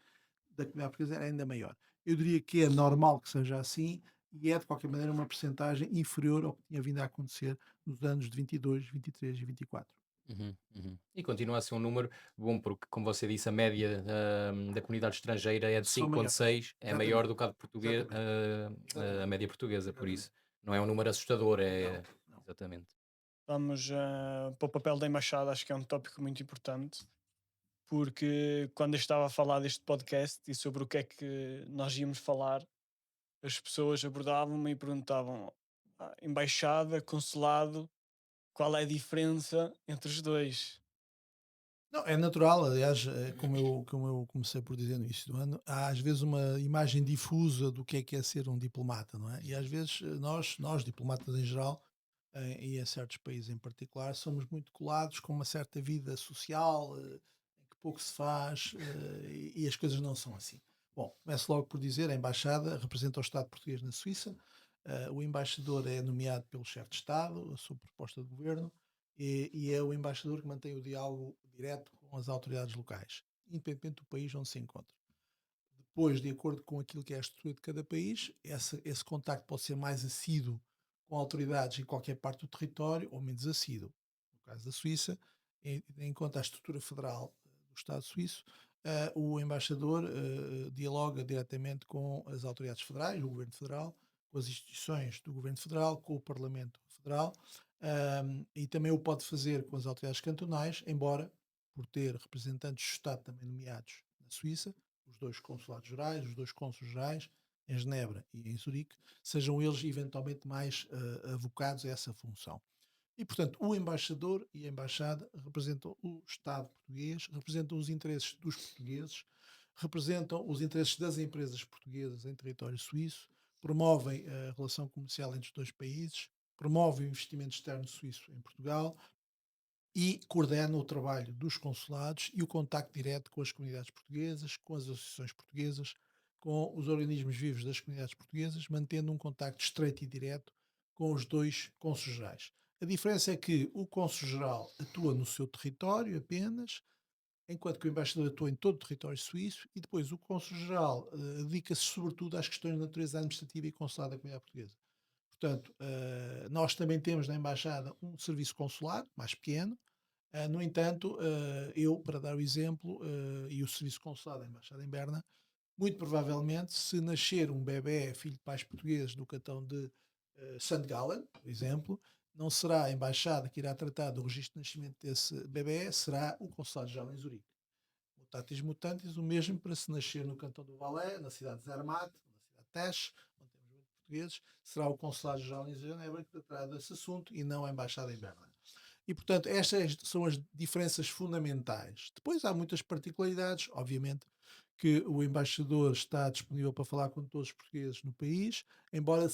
C: da comunidade portuguesa era ainda maior. Eu diria que é normal que seja assim e é de qualquer maneira uma percentagem inferior ao que tinha vindo a acontecer nos anos de 22, 23 e 24.
A: Uhum, uhum. E continua a ser um número bom, porque, como você disse, a média da comunidade estrangeira é de
C: São maiores.
A: 5,6, é maior
C: Exatamente.
A: do que a, de português, a
C: Exatamente.
A: média portuguesa, por
C: Exatamente.
A: isso não é um número assustador,
C: Não,
A: é
C: não.
A: exatamente.
B: Vamos para o papel da embaixada, acho que é um tópico muito importante, porque quando eu estava a falar deste podcast e sobre o que é que nós íamos falar, as pessoas abordavam-me e perguntavam: embaixada, consulado, qual é a diferença entre os dois?
C: Não, é natural, aliás, como eu comecei por dizer no início do ano, há às vezes uma imagem difusa do que é ser um diplomata, não é? E às vezes nós diplomatas em geral, e em certos países em particular, somos muito colados com uma certa vida social, em que pouco se faz, e as coisas não são assim. Bom, começo logo por dizer, a Embaixada representa o Estado português na Suíça, o embaixador é nomeado pelo chefe de Estado, sob proposta do governo, e é o embaixador que mantém o diálogo direto com as autoridades locais, independentemente do país onde se encontra. Depois, de acordo com aquilo que é a estrutura de cada país, esse contacto pode ser mais assíduo com autoridades em qualquer parte do território ou menos assíduo. No caso da Suíça, enquanto a estrutura federal do Estado suíço, o embaixador dialoga diretamente com as autoridades federais, o governo federal, com as instituições do governo federal, com o Parlamento Federal, e também o pode fazer com as autoridades cantonais, embora, por ter representantes do Estado também nomeados na Suíça, os dois consulados gerais, os dois cônsules gerais, em Genebra e em Zurique, sejam eles eventualmente mais avocados a essa função. E, portanto, o embaixador e a embaixada representam o Estado português, representam os interesses dos portugueses, representam os interesses das empresas portuguesas em território suíço, promovem a relação comercial entre os dois países, promovem o investimento externo suíço em Portugal e coordenam o trabalho dos consulados e o contacto direto com as comunidades portuguesas, com as associações portuguesas, com os organismos vivos das comunidades portuguesas, mantendo um contacto estreito e direto com os dois cônsules-gerais. A diferença é que o cônsul-geral atua no seu território apenas, enquanto que o embaixador atua em todo o território suíço, e depois o cônsul-geral dedica-se sobretudo às questões de natureza administrativa e consular da comunidade portuguesa. Portanto, nós também temos na embaixada um serviço consular mais pequeno. No entanto, eu, para dar o exemplo, e o serviço consular da embaixada em Berna, muito provavelmente, se nascer um bebé filho de pais portugueses do cantão de St. Gallen, por exemplo, não será a embaixada que irá tratar do registro de nascimento desse bebé, será o consulado-geral em Zurique. Mutatis mutandis, o mesmo para se nascer no cantão do Valais, na cidade de Zermatt, na cidade de Teche, onde temos muitos portugueses, será o consulado-geral em Genebra que tratará desse assunto e não a embaixada em Berna. E, portanto, estas são as diferenças fundamentais. Depois há muitas particularidades, obviamente, que o embaixador está disponível para falar com todos os portugueses no país, embora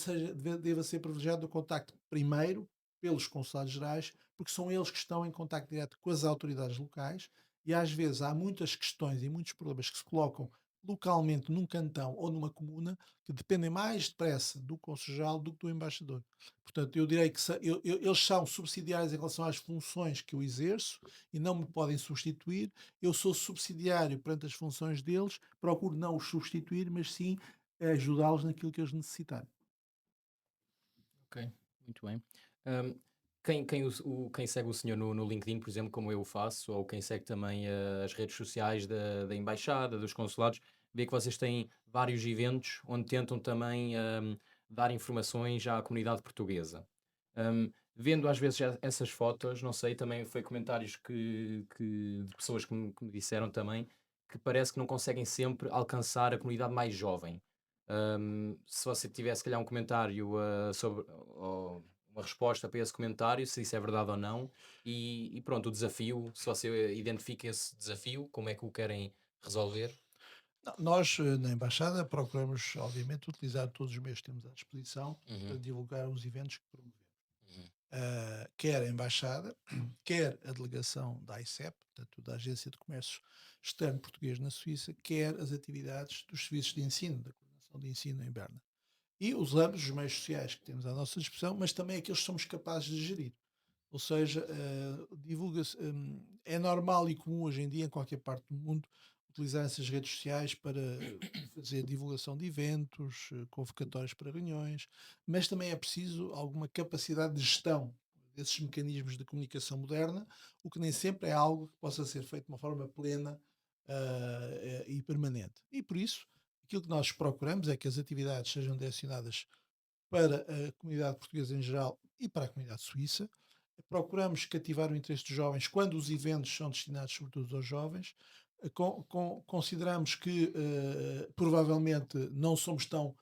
C: deva ser privilegiado o contacto primeiro pelos consulados gerais, porque são eles que estão em contacto direto com as autoridades locais e às vezes há muitas questões e muitos problemas que se colocam localmente num cantão ou numa comuna que dependem mais depressa do consul do que do embaixador. Portanto, eu direi que eles são subsidiários em relação às funções que eu exerço e não me podem substituir. Eu sou subsidiário perante as funções deles, procuro não os substituir, mas sim ajudá-los naquilo que eles necessitarem.
A: Ok, muito bem. Hum, quem segue o senhor no LinkedIn, por exemplo, como eu faço, ou quem segue também as redes sociais da embaixada, dos consulados, vê que vocês têm vários eventos onde tentam também dar informações à comunidade portuguesa. Vendo às vezes essas fotos, não sei, também foi comentários de pessoas que me disseram também que parece que não conseguem sempre alcançar a comunidade mais jovem. Se você tivesse, se calhar, um comentário sobre, ou uma resposta para esse comentário, se isso é verdade ou não, e pronto, o desafio, se você identifica esse desafio, como é que o querem resolver?
C: Não, nós, na Embaixada, procuramos, obviamente, utilizar todos os meios que temos à disposição para
A: Uhum,
C: divulgar os eventos que promovemos.
A: uhum,
C: Quer a Embaixada, quer a delegação da AICEP, portanto, da Agência de Comércio Externo Português na Suíça, quer as atividades dos serviços de ensino, da coordenação de ensino em Berna. E usamos os meios sociais que temos à nossa disposição, mas também aqueles que somos capazes de gerir. Ou seja, divulga-se, é normal e comum hoje em dia, em qualquer parte do mundo, utilizar essas redes sociais para fazer divulgação de eventos, convocatórios para reuniões, mas também é preciso alguma capacidade de gestão desses mecanismos de comunicação moderna, o que nem sempre é algo que possa ser feito de uma forma plena e permanente. E por isso, aquilo que nós procuramos é que as atividades sejam direcionadas para a comunidade portuguesa em geral e para a comunidade suíça. Procuramos cativar o interesse dos jovens quando os eventos são destinados sobretudo aos jovens. Consideramos que provavelmente não somos tão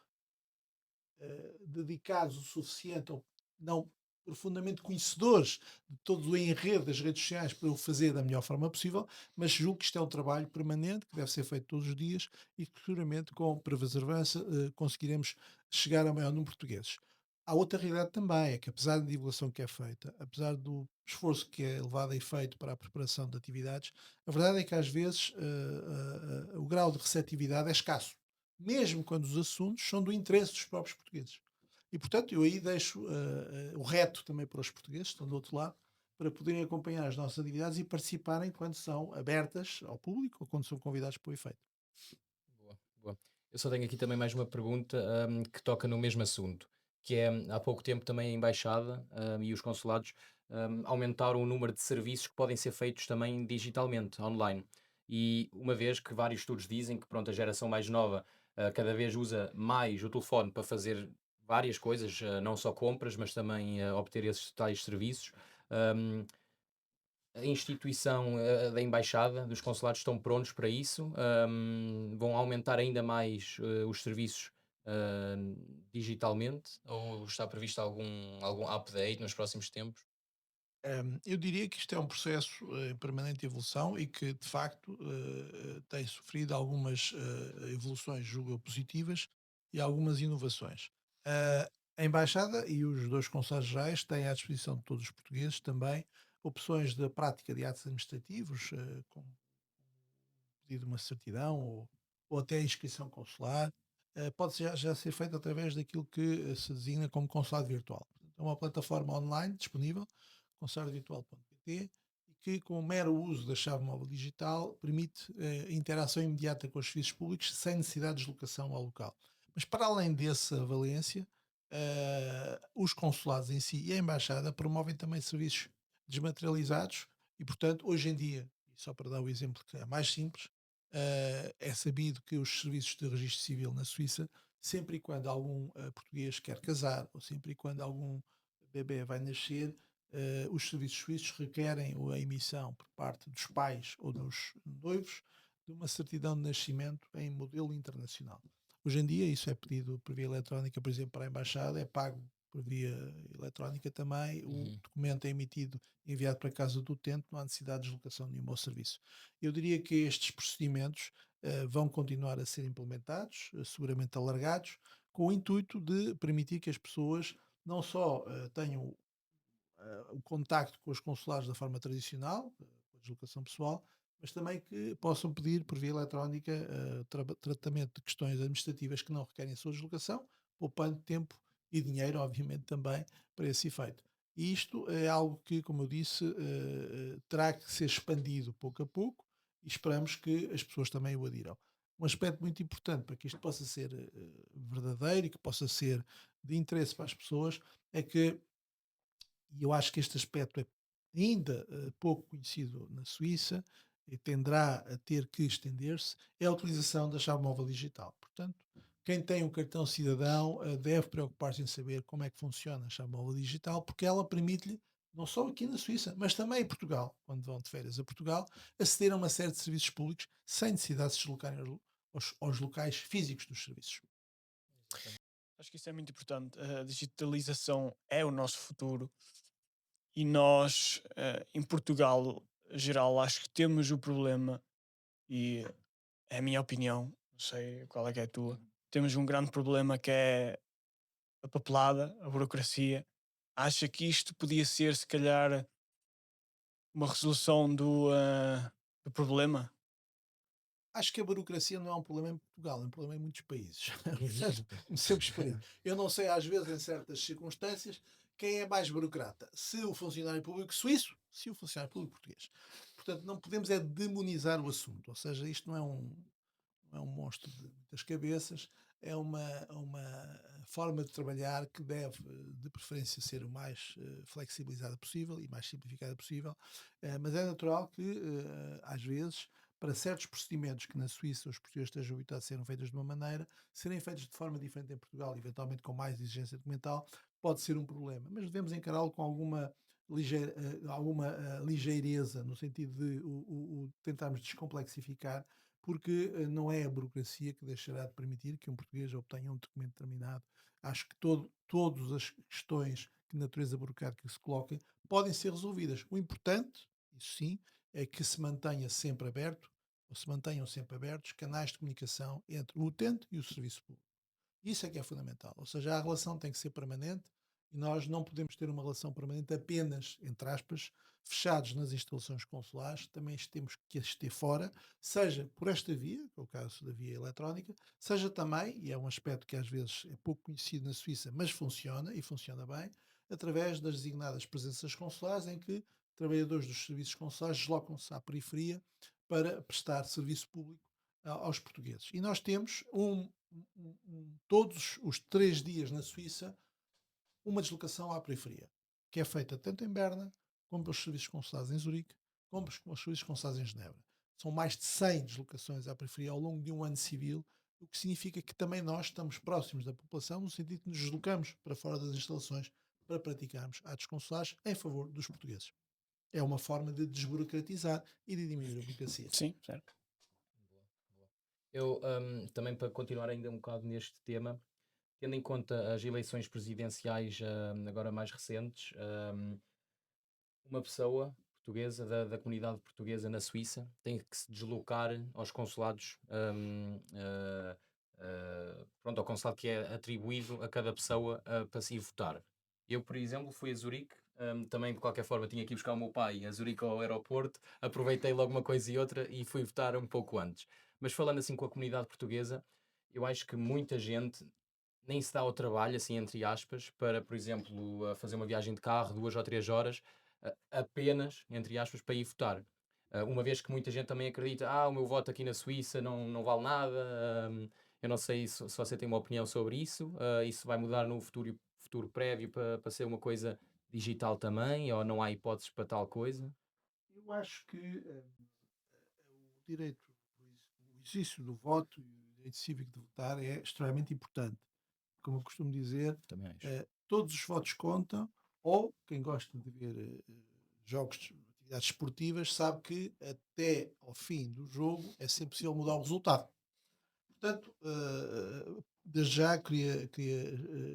C: dedicados o suficiente ou não profundamente conhecedores de todo o enredo das redes sociais para o fazer da melhor forma possível, mas julgo que isto é um trabalho permanente que deve ser feito todos os dias e que seguramente com perseverança conseguiremos chegar ao maior número de portugueses. Há outra realidade também, é que apesar da divulgação que é feita, apesar do esforço que é levado a efeito para a preparação de atividades, a verdade é que às vezes o grau de receptividade é escasso, mesmo quando os assuntos são do interesse dos próprios portugueses. E, portanto, eu aí deixo o reto também para os portugueses, que estão do outro lado, para poderem acompanhar as nossas atividades e participarem quando são abertas ao público ou quando são convidados para o efeito.
A: boa, boa. Eu só tenho aqui também mais uma pergunta, que toca no mesmo assunto, que é, há pouco tempo também a embaixada, e os consulados, aumentaram o número de serviços que podem ser feitos também digitalmente, online. E uma vez que vários estudos dizem que, pronto, a geração mais nova, cada vez usa mais o telefone para fazer várias coisas, não só compras, mas também, obter esses tais serviços. hum, a instituição, da embaixada, dos consulados estão prontos para isso? Vão aumentar ainda mais, os serviços, hã, digitalmente? Ou está previsto algum update nos próximos tempos?
C: Eu diria que isto é um processo em permanente evolução e que, de facto, tem sofrido algumas evoluções, julgo eu, positivas e algumas inovações. A Embaixada e os dois consulados-gerais têm à disposição de todos os portugueses também opções da prática de atos administrativos, como pedido de uma certidão ou até a inscrição consular. Pode já ser feito através daquilo que se designa como consulado virtual. É uma plataforma online disponível, consularvirtual.pt, e que, com o mero uso da chave móvel digital, permite interação imediata com os serviços públicos sem necessidade de deslocação ao local. Mas, para além dessa valência, os consulados em si e a embaixada promovem também serviços desmaterializados e, portanto, hoje em dia, e só para dar o exemplo que é mais simples, é sabido que os serviços de registro civil na Suíça, sempre e quando algum português quer casar ou sempre e quando algum bebê vai nascer, os serviços suíços requerem a emissão por parte dos pais ou dos noivos de uma certidão de nascimento em modelo internacional. Hoje em dia isso é pedido por via eletrónica, por exemplo, para a embaixada, é pago por via eletrónica também, o
A: Uhum.
C: documento é emitido e enviado para a casa do utente, não há necessidade de deslocação nenhuma ao serviço. Eu diria que estes procedimentos vão continuar a ser implementados, seguramente alargados, com o intuito de permitir que as pessoas não só tenham o contacto com os consulados da forma tradicional, com a deslocação pessoal, mas também que possam pedir por via eletrónica tratamento de questões administrativas que não requerem a sua deslocação, poupando tempo e dinheiro, obviamente, também para esse efeito. E isto é algo que, como eu disse, terá que ser expandido pouco a pouco e esperamos que as pessoas também o adiram. Um aspecto muito importante para que isto possa ser verdadeiro e que possa ser de interesse para as pessoas é que, e eu acho que este aspecto é ainda pouco conhecido na Suíça e tenderá a ter que estender-se, é a utilização da chave móvel digital. Portanto, quem tem um cartão cidadão deve preocupar-se em saber como é que funciona a chave móvel digital, porque ela permite-lhe, não só aqui na Suíça, mas também em Portugal, quando vão de férias a Portugal, aceder a uma série de serviços públicos sem necessidade de se deslocarem aos locais físicos dos serviços.
A: Exatamente.
B: Acho que isso é muito importante. A digitalização é o nosso futuro e nós, em Portugal, geral, acho que temos o problema, e é a minha opinião, não sei qual é que é a tua. Temos um grande problema que é a papelada, a burocracia. Acha que isto podia ser, se calhar, uma resolução do problema?
C: Acho que a burocracia não é um problema em Portugal, é um problema em muitos países. Portanto, comecemos por aí. Eu não sei, às vezes, em certas circunstâncias, quem é mais burocrata. Se o funcionário público suíço, se o funcionário público português. Portanto, não podemos é demonizar o assunto. Ou seja, isto não é um monstro de muitas cabeças, é uma forma de trabalhar que deve, de preferência, ser o mais flexibilizada possível e mais simplificada possível, mas é natural que, às vezes, para certos procedimentos que na Suíça os portugueses estejam habituados a serem feitos de uma maneira, serem feitos de forma diferente em Portugal, eventualmente com mais exigência documental, pode ser um problema. Mas devemos encará-lo com alguma ligeireza, no sentido de tentarmos descomplexificar, porque não é a burocracia que deixará de permitir que um português obtenha um documento determinado. Acho que todas as questões que na natureza burocrática se coloquem podem ser resolvidas. O importante, isso sim, é que se mantenha sempre aberto, ou se mantenham sempre abertos, canais de comunicação entre o utente e o serviço público. Isso é que é fundamental. Ou seja, a relação tem que ser permanente e nós não podemos ter uma relação permanente apenas, entre aspas, fechados nas instalações consulares, também temos que as ter fora, seja por esta via, que é o caso da via eletrónica, seja também, e é um aspecto que às vezes é pouco conhecido na Suíça, mas funciona e funciona bem, através das designadas presenças consulares, em que trabalhadores dos serviços consulares deslocam-se à periferia para prestar serviço público aos portugueses. E nós temos todos os 3 dias na Suíça uma deslocação à periferia, que é feita tanto em Berna, como pelos serviços consulares em Zurique, como pelos serviços consulares em Genebra. São mais de 100 deslocações à periferia ao longo de um ano civil, o que significa que também nós estamos próximos da população, no sentido que nos deslocamos para fora das instalações para praticarmos atos consulares em favor dos portugueses. É uma forma de desburocratizar e de diminuir a burocracia.
B: Sim, certo.
A: Boa, boa. Eu, também para continuar ainda um bocado neste tema, tendo em conta as eleições presidenciais agora mais recentes, uma pessoa portuguesa da comunidade portuguesa na Suíça tem que se deslocar aos consulados, pronto, ao consulado que é atribuído a cada pessoa para se ir votar. Eu, por exemplo, fui a Zurique, também de qualquer forma tinha que ir buscar o meu pai a Zurique ao aeroporto, aproveitei logo uma coisa e outra e fui votar um pouco antes. Mas falando assim com a comunidade portuguesa, eu acho que muita gente nem se dá ao trabalho, assim, entre aspas, para, por exemplo, fazer uma viagem de carro, 2 ou 3 horas, apenas, entre aspas, para ir votar. Uma vez que muita gente também acredita, o meu voto aqui na Suíça não vale nada, eu não sei se você tem uma opinião sobre isso, isso vai mudar no futuro prévio para ser uma coisa digital também, ou não há hipóteses para tal coisa?
C: Eu acho que o direito, o exercício do voto e o direito cívico de votar é extremamente importante. Como eu costumo dizer,
A: Também acho.
C: todos os votos contam, ou quem gosta de ver jogos, atividades esportivas, sabe que até ao fim do jogo é sempre possível mudar o resultado. Portanto, desde já queria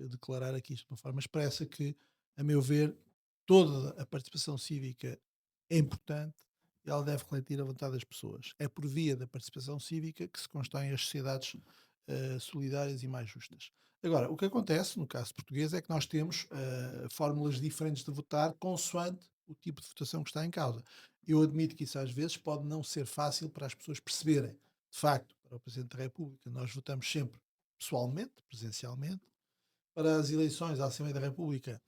C: declarar aqui isto de uma forma expressa que, a meu ver, toda a participação cívica é importante e ela deve refletir a vontade das pessoas. É por via da participação cívica que se constroem as sociedades solidárias e mais justas. Agora, o que acontece no caso português é que nós temos fórmulas diferentes de votar consoante o tipo de votação que está em causa. Eu admito que isso às vezes pode não ser fácil para as pessoas perceberem. De facto, para o Presidente da República, nós votamos sempre pessoalmente, presencialmente. Para as eleições à Assembleia da República,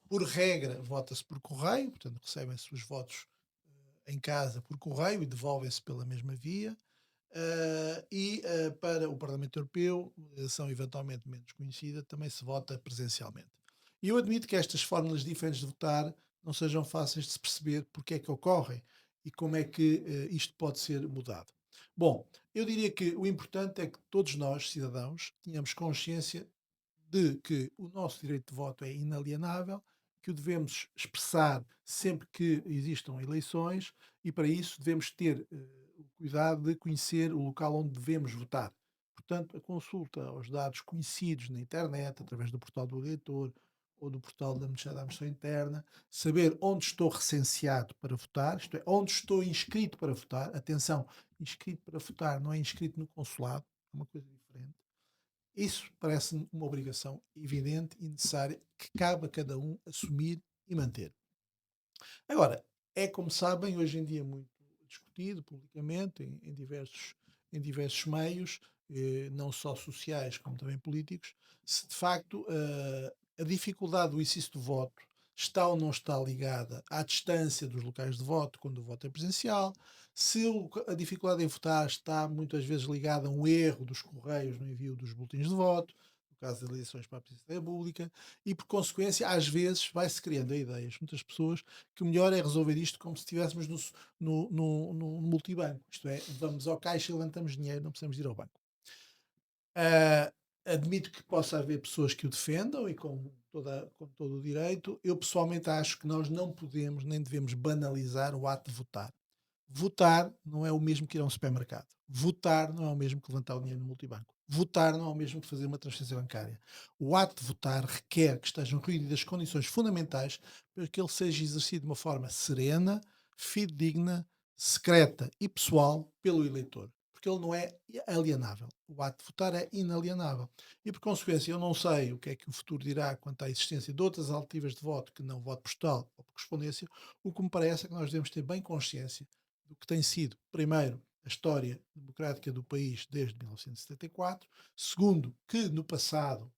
C: por regra, vota-se por correio, portanto, recebem-se os votos em casa por correio e devolvem-se pela mesma via. Para o Parlamento Europeu, são eventualmente menos conhecida, também se vota presencialmente. E eu admito que estas fórmulas diferentes de votar não sejam fáceis de se perceber porque é que ocorrem e como é que isto pode ser mudado. Bom, eu diria que o importante é que todos nós, cidadãos, tenhamos consciência de que o nosso direito de voto é inalienável, que o devemos expressar sempre que existam eleições e para isso devemos ter o cuidado de conhecer o local onde devemos votar. Portanto, a consulta aos dados conhecidos na internet, através do portal do eleitor ou do portal da Administração Interna, saber onde estou recenseado para votar, isto é, onde estou inscrito para votar. Atenção, inscrito para votar não é inscrito no consulado, é uma coisa diferente. Isso parece-me uma obrigação evidente e necessária que cabe a cada um assumir e manter. Agora, é como sabem, hoje em dia muito discutido publicamente em diversos meios, não só sociais como também políticos, se de facto a dificuldade do exercício do voto está ou não está ligada à distância dos locais de voto quando o voto é presencial, se a dificuldade em votar está muitas vezes ligada a um erro dos correios no envio dos boletins de voto, no caso das eleições para a Presidência da República, e por consequência, às vezes, vai-se criando a ideias, muitas pessoas, que o melhor é resolver isto como se estivéssemos no multibanco. Isto é, vamos ao caixa e levantamos dinheiro, não precisamos ir ao banco. Admito que possa haver pessoas que o defendam e com todo o direito. Eu pessoalmente acho que nós não podemos nem devemos banalizar o ato de votar. Votar não é o mesmo que ir a um supermercado. Votar não é o mesmo que levantar o dinheiro no multibanco. Votar não é o mesmo que fazer uma transferência bancária. O ato de votar requer que estejam reunidas as condições fundamentais para que ele seja exercido de uma forma serena, fidedigna, secreta e pessoal pelo eleitor. Porque ele não é alienável. O ato de votar é inalienável. E, por consequência, eu não sei o que é que o futuro dirá quanto à existência de outras alternativas de voto que não voto postal ou por correspondência. O que me parece é que nós devemos ter bem consciência do que tem sido, primeiro, a história democrática do país desde 1974, segundo, que no passado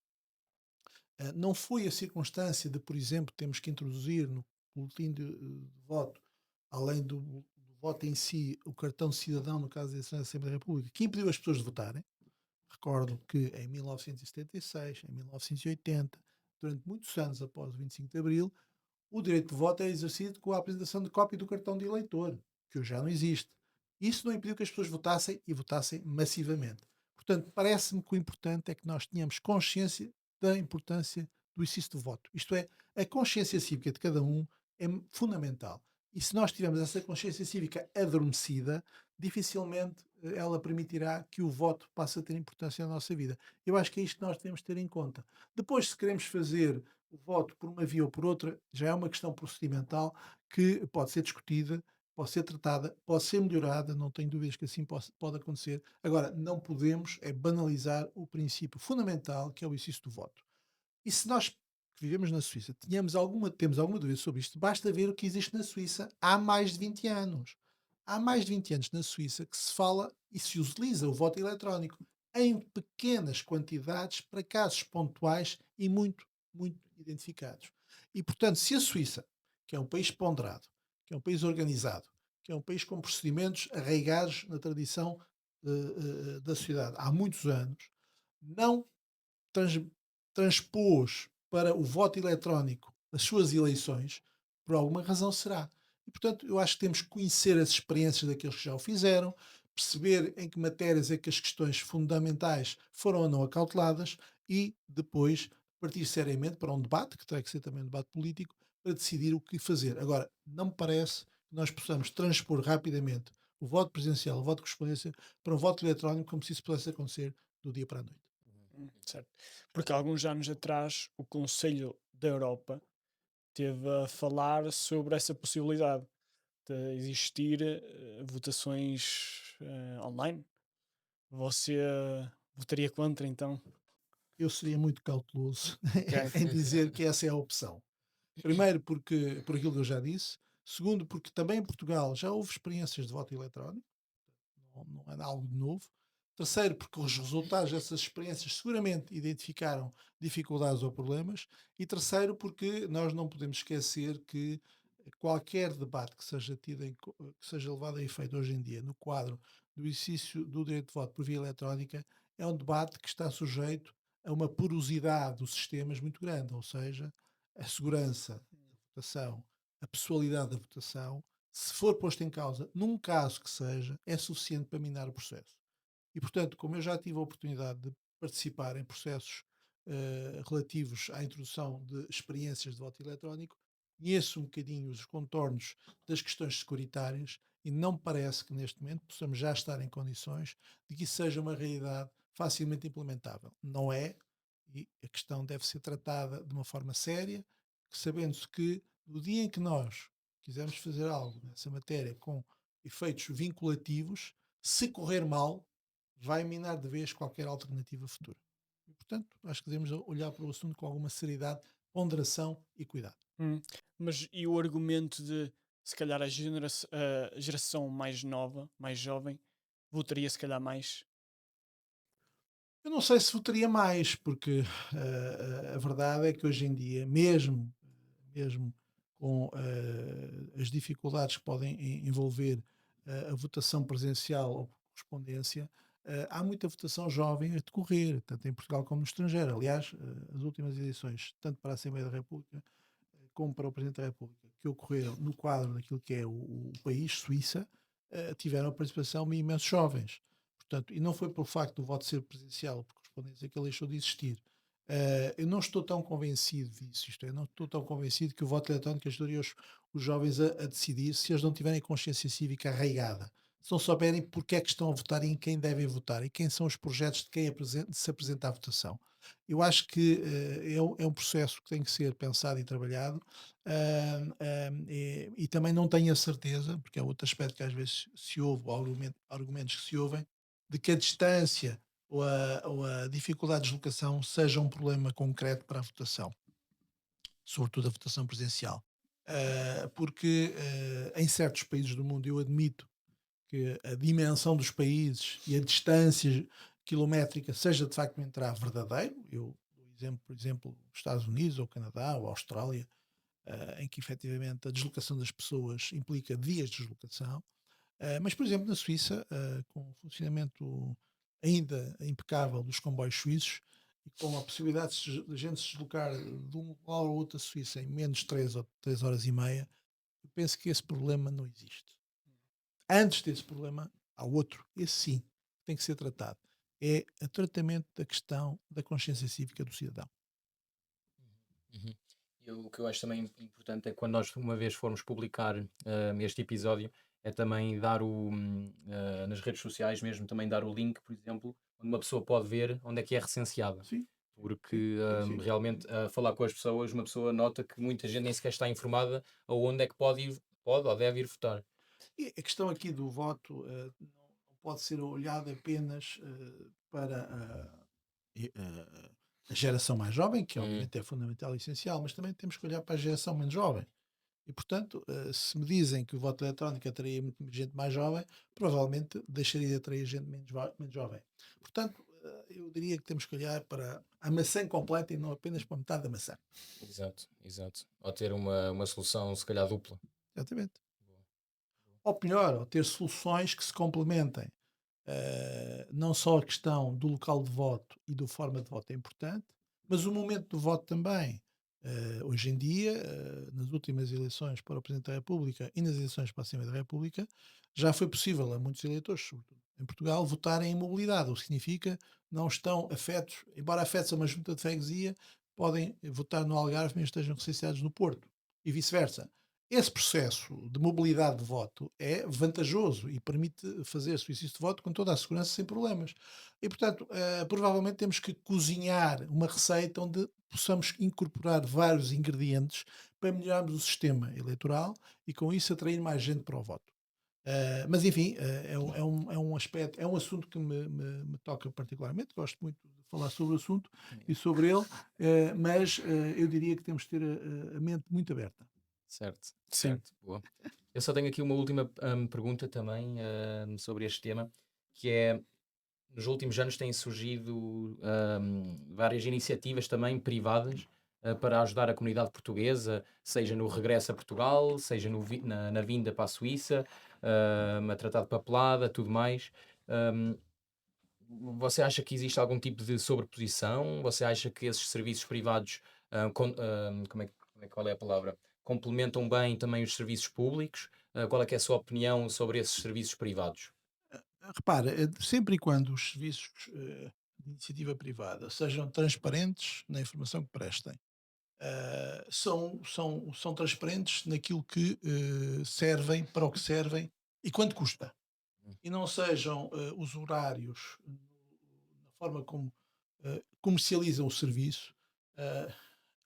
C: não foi a circunstância de, por exemplo, termos que introduzir no boletim de voto, além do voto em si, o cartão de cidadão, no caso da eleição da Assembleia da República, que impediu as pessoas de votarem. Recordo que em 1976, em 1980, durante muitos anos após o 25 de Abril, o direito de voto é exercido com a apresentação de cópia do cartão de eleitor, que hoje já não existe. Isso não impediu que as pessoas votassem e votassem massivamente. Portanto, parece-me que o importante é que nós tenhamos consciência da importância do exercício do voto. Isto é, a consciência cívica de cada um é fundamental. E se nós tivermos essa consciência cívica adormecida, dificilmente ela permitirá que o voto passe a ter importância na nossa vida. Eu acho que é isto que nós devemos ter em conta. Depois, se queremos fazer o voto por uma via ou por outra, já é uma questão procedimental que pode ser discutida, pode ser tratada, pode ser melhorada, não tenho dúvidas que assim pode acontecer. Agora, não podemos banalizar o princípio fundamental que é o exercício do voto. E se nós que vivemos na Suíça temos alguma dúvida sobre isto, basta ver o que existe na Suíça há mais de 20 anos. Há mais de 20 anos na Suíça que se fala e se utiliza o voto eletrónico em pequenas quantidades para casos pontuais e muito, muito identificados. E, portanto, se a Suíça, que é um país ponderado, que é um país organizado, que é um país com procedimentos arraigados na tradição da sociedade há muitos anos, não trans- transpôs para o voto eletrónico as suas eleições, por alguma razão será. E, portanto, eu acho que temos que conhecer as experiências daqueles que já o fizeram, perceber em que matérias é que as questões fundamentais foram ou não acauteladas e depois partir seriamente para um debate, que terá que ser também um debate político, para decidir o que fazer. Agora, não me parece que nós possamos transpor rapidamente o voto presencial, o voto de correspondência, para um voto eletrónico como se isso pudesse acontecer do dia para a noite.
B: Certo. Porque há alguns anos atrás o Conselho da Europa teve a falar sobre essa possibilidade de existir votações online. Você votaria contra, então?
C: Eu seria muito cauteloso
B: Ok.
C: em dizer que essa é a opção. Primeiro, porque, por aquilo que eu já disse, Segundo, porque também em Portugal já houve experiências de voto eletrónico, não é algo de novo. Terceiro, porque os resultados dessas experiências seguramente identificaram dificuldades ou problemas. E terceiro, porque nós não podemos esquecer que qualquer debate que seja que seja levado a efeito hoje em dia no quadro do exercício do direito de voto por via eletrónica é um debate que está sujeito a uma porosidade dos sistemas muito grande, ou seja, a segurança da votação, a pessoalidade da votação, se for posto em causa, num caso que seja, é suficiente para minar o processo. E, portanto, como eu já tive a oportunidade de participar em processos relativos à introdução de experiências de voto eletrónico, conheço um bocadinho os contornos das questões securitárias e não me parece que neste momento possamos já estar em condições de que isso seja uma realidade facilmente implementável. Não é, e a questão deve ser tratada de uma forma séria, sabendo-se que no dia em que nós quisermos fazer algo nessa matéria com efeitos vinculativos, se correr mal, vai minar de vez qualquer alternativa futura. E, portanto, acho que devemos olhar para o assunto com alguma seriedade, ponderação e cuidado.
B: Hum. Mas e o argumento de se calhar a geração mais nova, mais jovem, votaria se calhar mais?
C: Eu não sei se votaria mais, porque a verdade é que hoje em dia, mesmo com as dificuldades que podem envolver a votação presencial ou por correspondência, há muita votação jovem a decorrer, tanto em Portugal como no estrangeiro. Aliás, as últimas eleições, tanto para a Assembleia da República como para o Presidente da República, que ocorreram no quadro daquilo que é o país, Suíça, tiveram a participação de imensos jovens. Portanto, e não foi pelo facto do voto ser presencial, por correspondência, que ele deixou de existir. Eu não estou tão convencido disso, isto é, não estou tão convencido que o voto eletrónico ajudaria os jovens a decidir se eles não tiverem consciência cívica arraigada, se não souberem porque é que estão a votar e em quem devem votar e quem são os projetos de quem se apresenta à votação. Eu acho que é um processo que tem que ser pensado e trabalhado, e também não tenho a certeza, porque é outro aspecto que às vezes se ouve, ou argumentos que se ouvem, de que a distância ou a dificuldade de deslocação seja um problema concreto para a votação, sobretudo a votação presencial. Porque em certos países do mundo eu admito que a dimensão dos países e a distância quilométrica seja de facto um entrave verdadeiro. Eu dou exemplo, por exemplo, os Estados Unidos, ou o Canadá, ou a Austrália, em que efetivamente a deslocação das pessoas implica dias de deslocação. Mas, por exemplo, na Suíça, com o funcionamento ainda impecável dos comboios suíços e com a possibilidade de a gente se deslocar de um local a outra Suíça em menos de 3 ou 3 horas e meia, eu penso que esse problema não existe. Antes desse problema, há outro, esse sim, tem que ser tratado. É o tratamento da questão da consciência cívica do cidadão.
A: Uhum. O que eu acho também importante é que quando nós uma vez formos publicar este episódio, é também dar nas redes sociais mesmo, também dar o link, por exemplo, onde uma pessoa pode ver onde é que é recenseada.
C: Sim,
A: Porque
C: sim.
A: realmente a falar com as pessoas, uma pessoa nota que muita gente nem sequer está informada aonde é que pode ou deve ir votar.
C: E a questão aqui do voto não pode ser olhada apenas para a geração mais jovem, que
A: Hum,
C: obviamente é fundamental e essencial, mas também temos que olhar para a geração menos jovem. E, portanto, se me dizem que o voto eletrónico atraía muito gente mais jovem, provavelmente deixaria de atrair gente menos jovem. Portanto, eu diria que temos que olhar para a maçã completa e não apenas para metade da maçã.
A: exato, exato. Ou ter uma solução, se calhar, dupla.
C: Exatamente.
A: Boa, boa.
C: Ou pior, ou ter soluções que se complementem. Não só a questão do local de voto e da forma de voto é importante, mas o momento do voto também. Hoje em dia, nas últimas eleições para o Presidente da República e nas eleições para a Assembleia da República, já foi possível a muitos eleitores, sobretudo em Portugal, votarem em mobilidade, o que significa não estão afetos, embora afetos a uma junta de freguesia, podem votar no Algarve mesmo estejam recenseados no Porto e vice-versa. Esse processo de mobilidade de voto é vantajoso e permite fazer esse exercício de voto com toda a segurança, sem problemas. E, portanto, provavelmente temos que cozinhar uma receita onde possamos incorporar vários ingredientes para melhorarmos o sistema eleitoral e, com isso, atrair mais gente para o voto. Mas, enfim, é um aspecto, é um assunto que me toca particularmente. Gosto muito de falar sobre o assunto e sobre ele, mas eu diria que temos que ter a mente muito aberta.
A: Certo,
B: Sim.
A: certo, boa. Eu só tenho aqui uma última pergunta também sobre este tema, que é, nos últimos anos têm surgido várias iniciativas também privadas para ajudar a comunidade portuguesa, seja no regresso a Portugal, seja na vinda para a Suíça, a tratar de papelada, tudo mais. Ahm, Você acha que existe algum tipo de sobreposição? Você acha que esses serviços privados, qual é a palavra? Complementam bem também os serviços públicos? Qual é que é a sua opinião sobre esses serviços privados?
C: Repara, sempre e quando os serviços de iniciativa privada sejam transparentes na informação que prestem, são transparentes naquilo que servem, para o que servem e quanto custa.
A: Hum.
C: E não sejam usurários na forma como comercializam o serviço, eh,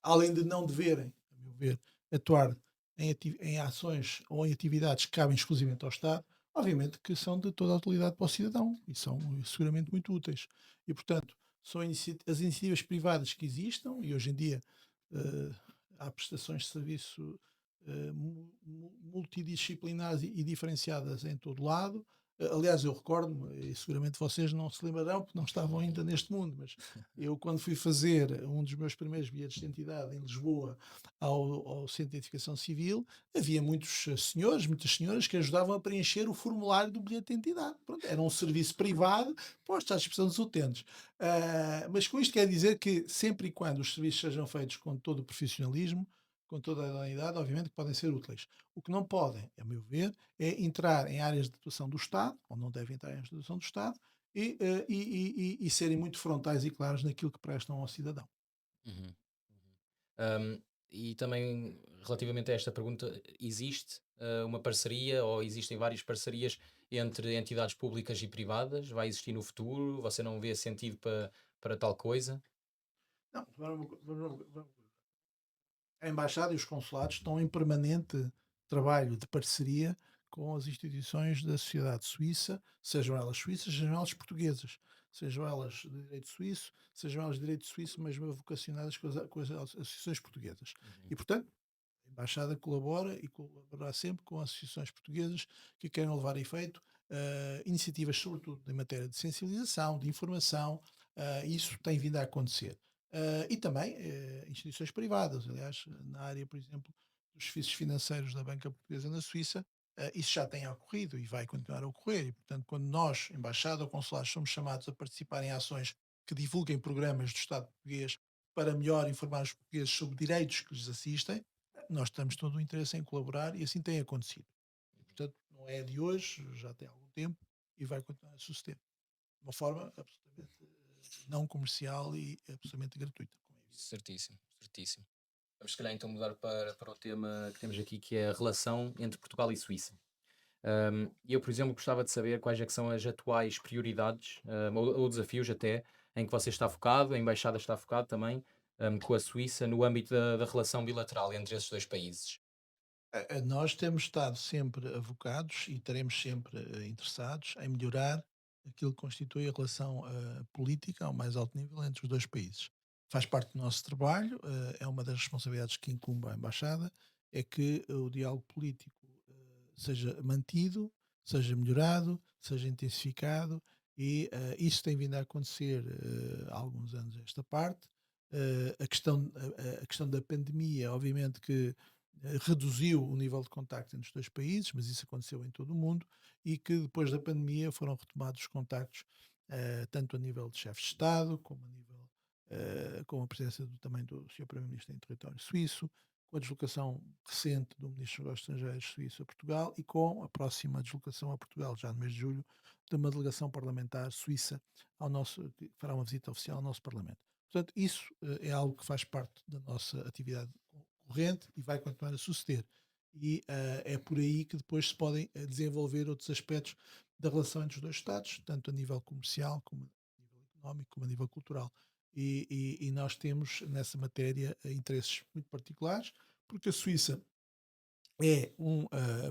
C: além de não deverem, a meu ver, atuar em ações ou em atividades que cabem exclusivamente ao Estado, obviamente que são de toda a utilidade para o cidadão e são seguramente muito úteis. E, portanto, as iniciativas privadas que existam, e hoje em dia eh, há prestações de serviço multidisciplinares e diferenciadas em todo lado. Aliás, eu recordo-me, e seguramente vocês não se lembrarão porque não estavam ainda neste mundo, mas eu, quando fui fazer um dos meus primeiros bilhetes de identidade em Lisboa ao Centro de Identificação Civil, havia muitos senhores, muitas senhoras que ajudavam a preencher o formulário do bilhete de identidade. Pronto, era um serviço privado posto à disposição dos utentes. Mas com isto quer dizer que sempre e quando os serviços sejam feitos com todo o profissionalismo, com toda a idoneidade, obviamente que podem ser úteis. O que não podem, a meu ver, é entrar em áreas de atuação do Estado, ou não devem entrar em áreas de atuação do Estado, e serem muito frontais e claros naquilo que prestam ao cidadão.
A: Uhum. Um, e também, relativamente a esta pergunta, existe uma parceria ou existem várias parcerias entre entidades públicas e privadas? Vai existir no futuro? Você não vê sentido para tal coisa?
C: Não, a Embaixada e os consulados estão em permanente trabalho de parceria com as instituições da sociedade suíça, sejam elas suíças, sejam elas portuguesas, sejam elas de direito suíço, sejam elas de direito suíço, mas vocacionadas com as associações portuguesas.
A: Uhum.
C: E, portanto, a Embaixada colabora e colaborará sempre com associações portuguesas que queiram levar a efeito iniciativas, sobretudo em matéria de sensibilização, de informação. Isso tem vindo a acontecer. E também instituições privadas. Aliás, na área, por exemplo, dos serviços financeiros da Banca Portuguesa na Suíça, isso já tem ocorrido e vai continuar a ocorrer. E, portanto, quando nós, Embaixada ou Consulados, somos chamados a participar em ações que divulguem programas do Estado português para melhor informar os portugueses sobre direitos que lhes assistem, nós temos todo o interesse em colaborar e assim tem acontecido. E, portanto, não é de hoje, já tem algum tempo e vai continuar a suceder. De uma forma absolutamente não comercial e absolutamente gratuita, como é evidente.
A: Certíssimo, certíssimo. Vamos se calhar então mudar para o tema que temos aqui, que é a relação entre Portugal e Suíça. E eu, por exemplo, gostava de saber quais é que são as atuais prioridades, ou desafios até, em que você está focado, a Embaixada está focado também, com a Suíça, no âmbito da relação bilateral entre esses dois países.
C: Nós temos estado sempre avocados e estaremos sempre interessados em melhorar aquilo que constitui a relação política ao mais alto nível entre os dois países. Faz parte do nosso trabalho, é uma das responsabilidades que incumbe à Embaixada, é que o diálogo político seja mantido, seja melhorado, seja intensificado e isso tem vindo a acontecer há alguns anos esta parte. A questão da pandemia, obviamente que reduziu o nível de contacto entre os dois países, mas isso aconteceu em todo o mundo, e que depois da pandemia foram retomados os contactos, tanto a nível de chefes de Estado, como a nível, com a presença também do Sr. Primeiro-Ministro em território suíço, com a deslocação recente do Ministro dos Negócios Estrangeiros suíço a Portugal e com a próxima deslocação a Portugal, já no mês de julho, de uma delegação parlamentar suíça que fará uma visita oficial ao nosso Parlamento. Portanto, isso é algo que faz parte da nossa atividade corrente e vai continuar a suceder. E é por aí que depois se podem desenvolver outros aspectos da relação entre os dois Estados, tanto a nível comercial, como a nível económico, como a nível cultural. E nós temos nessa matéria interesses muito particulares, porque a Suíça é um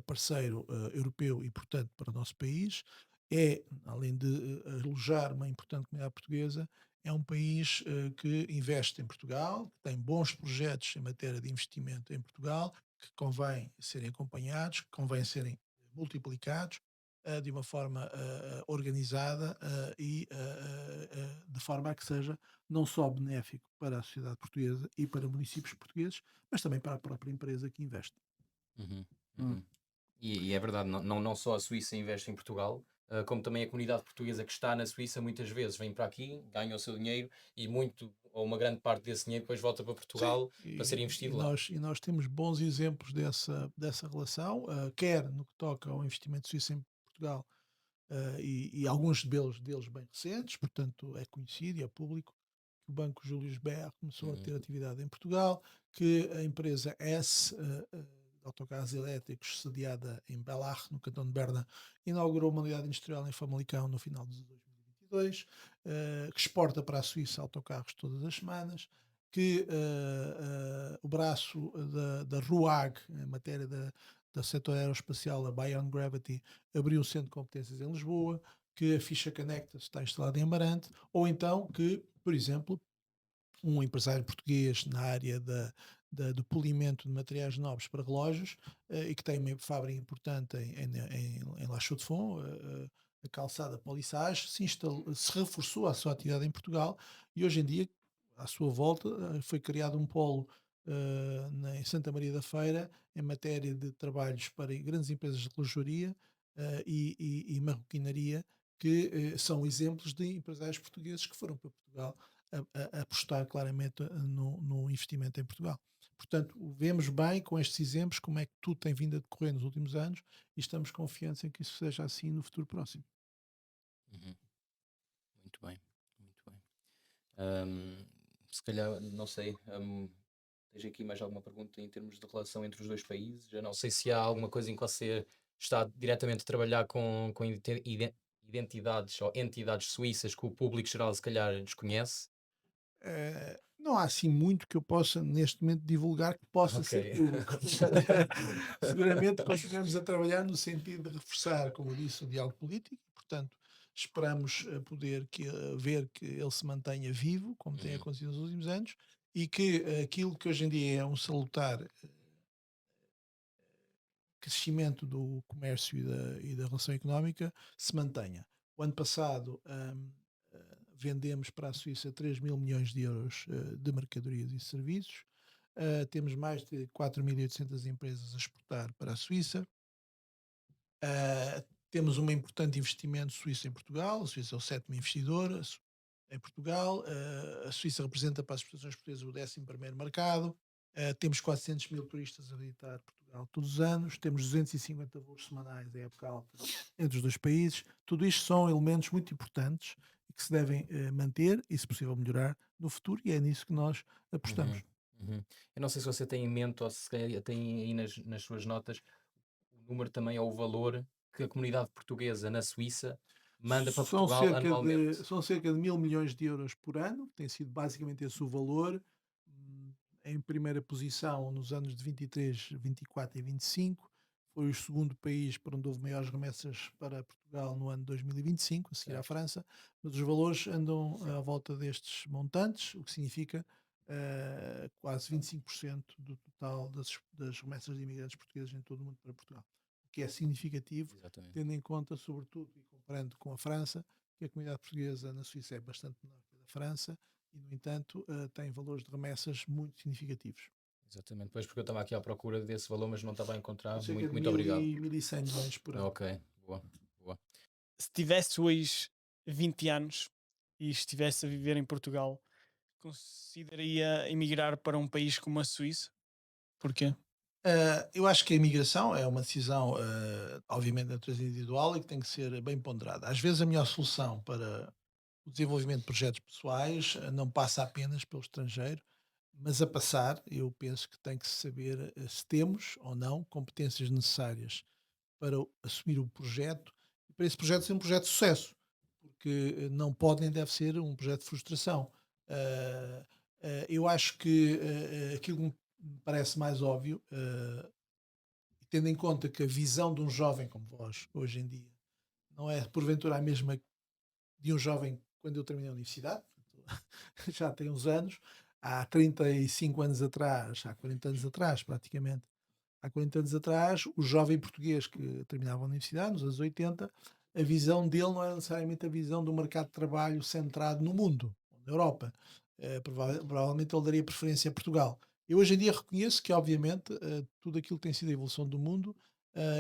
C: parceiro europeu importante para o nosso país, é, além de alojar uma importante comunidade portuguesa, é um país que investe em Portugal, que tem bons projetos em matéria de investimento em Portugal, que convém serem acompanhados, que convém serem multiplicados de uma forma organizada de forma a que seja não só benéfico para a sociedade portuguesa e para municípios portugueses, mas também para a própria empresa que investe.
A: Uhum,
C: Hum.
A: uhum. E é verdade, não só a Suíça investe em Portugal, como também a comunidade portuguesa que está na Suíça muitas vezes vem para aqui, ganha o seu dinheiro e muito, ou uma grande parte desse dinheiro depois volta para
C: Sim,
A: Portugal para ser investido lá.
C: nós temos bons exemplos dessa relação, quer no que toca ao investimento suíço em Portugal, e alguns deles bem recentes, portanto é conhecido e é público que o Banco Julius Baer começou a
A: Uhum,
C: ter atividade em Portugal, que a empresa S de autocarros elétricos, sediada em Bellach, no cantão de Berna, inaugurou uma unidade industrial em Famalicão no final de 2022, que exporta para a Suíça autocarros todas as semanas, que o braço da RUAG, em matéria da setor aeroespacial, a Bion Gravity, abriu um centro de competências em Lisboa, que a Ficha Connecta está instalada em Amarante, ou então que, por exemplo, um empresário português na área do polimento de materiais nobres para relógios e que tem uma fábrica importante em La Chaux-de-Fonds, a calçada Polissage, se reforçou a sua atividade em Portugal e hoje em dia, à sua volta, foi criado um polo em Santa Maria da Feira em matéria de trabalhos para grandes empresas de relojoaria e marroquinaria que são exemplos de empresários portugueses que foram para Portugal a apostar claramente no investimento em Portugal. Portanto, vemos bem com estes exemplos como é que tudo tem vindo a decorrer nos últimos anos e estamos confiantes em que isso seja assim no futuro próximo.
A: uhum. Muito bem, muito bem. Ahm, Se calhar, não sei, tens aqui mais alguma pergunta em termos de relação entre os dois países? Já não sei se há alguma coisa em que você está diretamente a trabalhar com identidades ou entidades suíças que o público geral se calhar desconhece.
C: Não há assim muito que eu possa neste momento divulgar que possa
A: Ok.
C: ser público. Seguramente continuamos a trabalhar no sentido de reforçar, como eu disse, o diálogo político. Portanto, esperamos poder ver que ele se mantenha vivo, como tem
A: Uhum,
C: acontecido nos últimos anos, e que aquilo que hoje em dia é um salutar crescimento do comércio e da relação económica se mantenha. O ano passado vendemos para a Suíça 3 mil milhões de euros de mercadorias e serviços. Temos mais de 4.800 empresas a exportar para a Suíça. Temos um importante investimento suíço em Portugal. A Suíça é o sétimo investidor em Portugal. A Suíça representa para as exportações portuguesas o 11º mercado. Temos 400 mil turistas a visitar Portugal todos os anos. Temos 250 voos semanais em época alta entre os dois países. Tudo isto são elementos muito importantes e que se devem manter e, se possível, melhorar no futuro. E é nisso que nós apostamos.
A: uhum, uhum. Eu não sei se você tem em mente ou se calhar tem aí nas suas notas o número também ou o valor que a comunidade portuguesa na Suíça manda para
C: São
A: Portugal
C: cerca de,
A: anualmente.
C: são cerca de 1.000 milhões de euros por ano, tem sido basicamente esse o valor. Hum, Em primeira posição nos anos de 23, 24 e 25, foi o segundo país para onde houve maiores remessas para Portugal no ano 2025, a seguir à
A: Certo.
C: França, mas os valores andam à volta destes montantes, o que significa quase 25% do total das remessas de imigrantes portugueses em todo o mundo para Portugal, o que é significativo
A: Exatamente.
C: tendo em conta, sobretudo, e comparando com a França, que a comunidade portuguesa na Suíça é bastante menor que a da França e, no entanto, tem valores de remessas muito significativos.
A: Exatamente. Pois porque eu estava aqui à procura desse valor, mas não estava a
C: São
A: encontrar.
C: cerca
A: Muito,
C: de
A: muito
C: 1.100 milhões por ano.
A: Ok, boa, boa.
B: Se tivesse hoje 20 anos e estivesse a viver em Portugal, consideraria emigrar para um país como a Suíça? Porquê?
C: Eu acho que a imigração é uma decisão, obviamente, de natureza individual e que tem que ser bem ponderada. Às vezes, a melhor solução para o desenvolvimento de projetos pessoais não passa apenas pelo estrangeiro, mas a passar, eu penso que tem que se saber se temos ou não competências necessárias para assumir o projeto e para esse projeto ser um projeto de sucesso, porque não pode nem deve ser um projeto de frustração. Ah, eu acho que aquilo que me parece mais óbvio, tendo em conta que a visão de um jovem como vós, hoje em dia, não é porventura a mesma de um jovem quando eu terminei a universidade, já tem uns anos, há 35 anos atrás, há 40 anos atrás, praticamente. há 40 anos atrás, o jovem português que terminava a universidade, nos anos 80, a visão dele não era necessariamente a visão do mercado de trabalho centrado no mundo, na Europa. Provavelmente ele daria preferência a Portugal. Eu hoje em dia reconheço que, obviamente, tudo aquilo que tem sido a evolução do mundo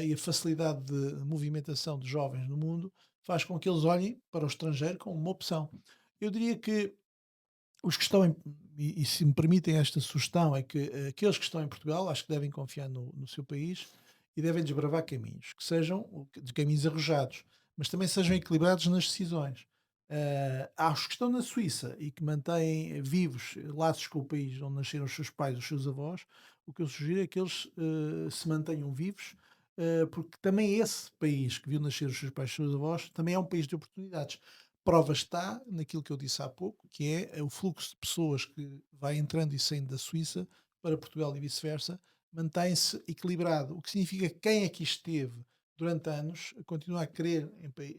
C: e a facilidade de movimentação de jovens no mundo faz com que eles olhem para o estrangeiro como uma opção. Eu diria que os que estão e se me permitem esta sugestão, é que aqueles que estão em Portugal acho que devem confiar no seu país e devem desbravar caminhos, que sejam de caminhos arrojados, mas também sejam equilibrados nas decisões. Há os que estão na Suíça e que mantêm vivos laços com o país onde nasceram os seus pais, os seus avós. O que eu sugiro é que eles se mantenham vivos, porque também esse país que viu nascer os seus pais e os seus avós também é um país de oportunidades. Prova está naquilo que eu disse há pouco, que é o fluxo de pessoas que vai entrando e saindo da Suíça para Portugal e vice-versa, mantém-se equilibrado, o que significa que quem aqui esteve durante anos continua a crer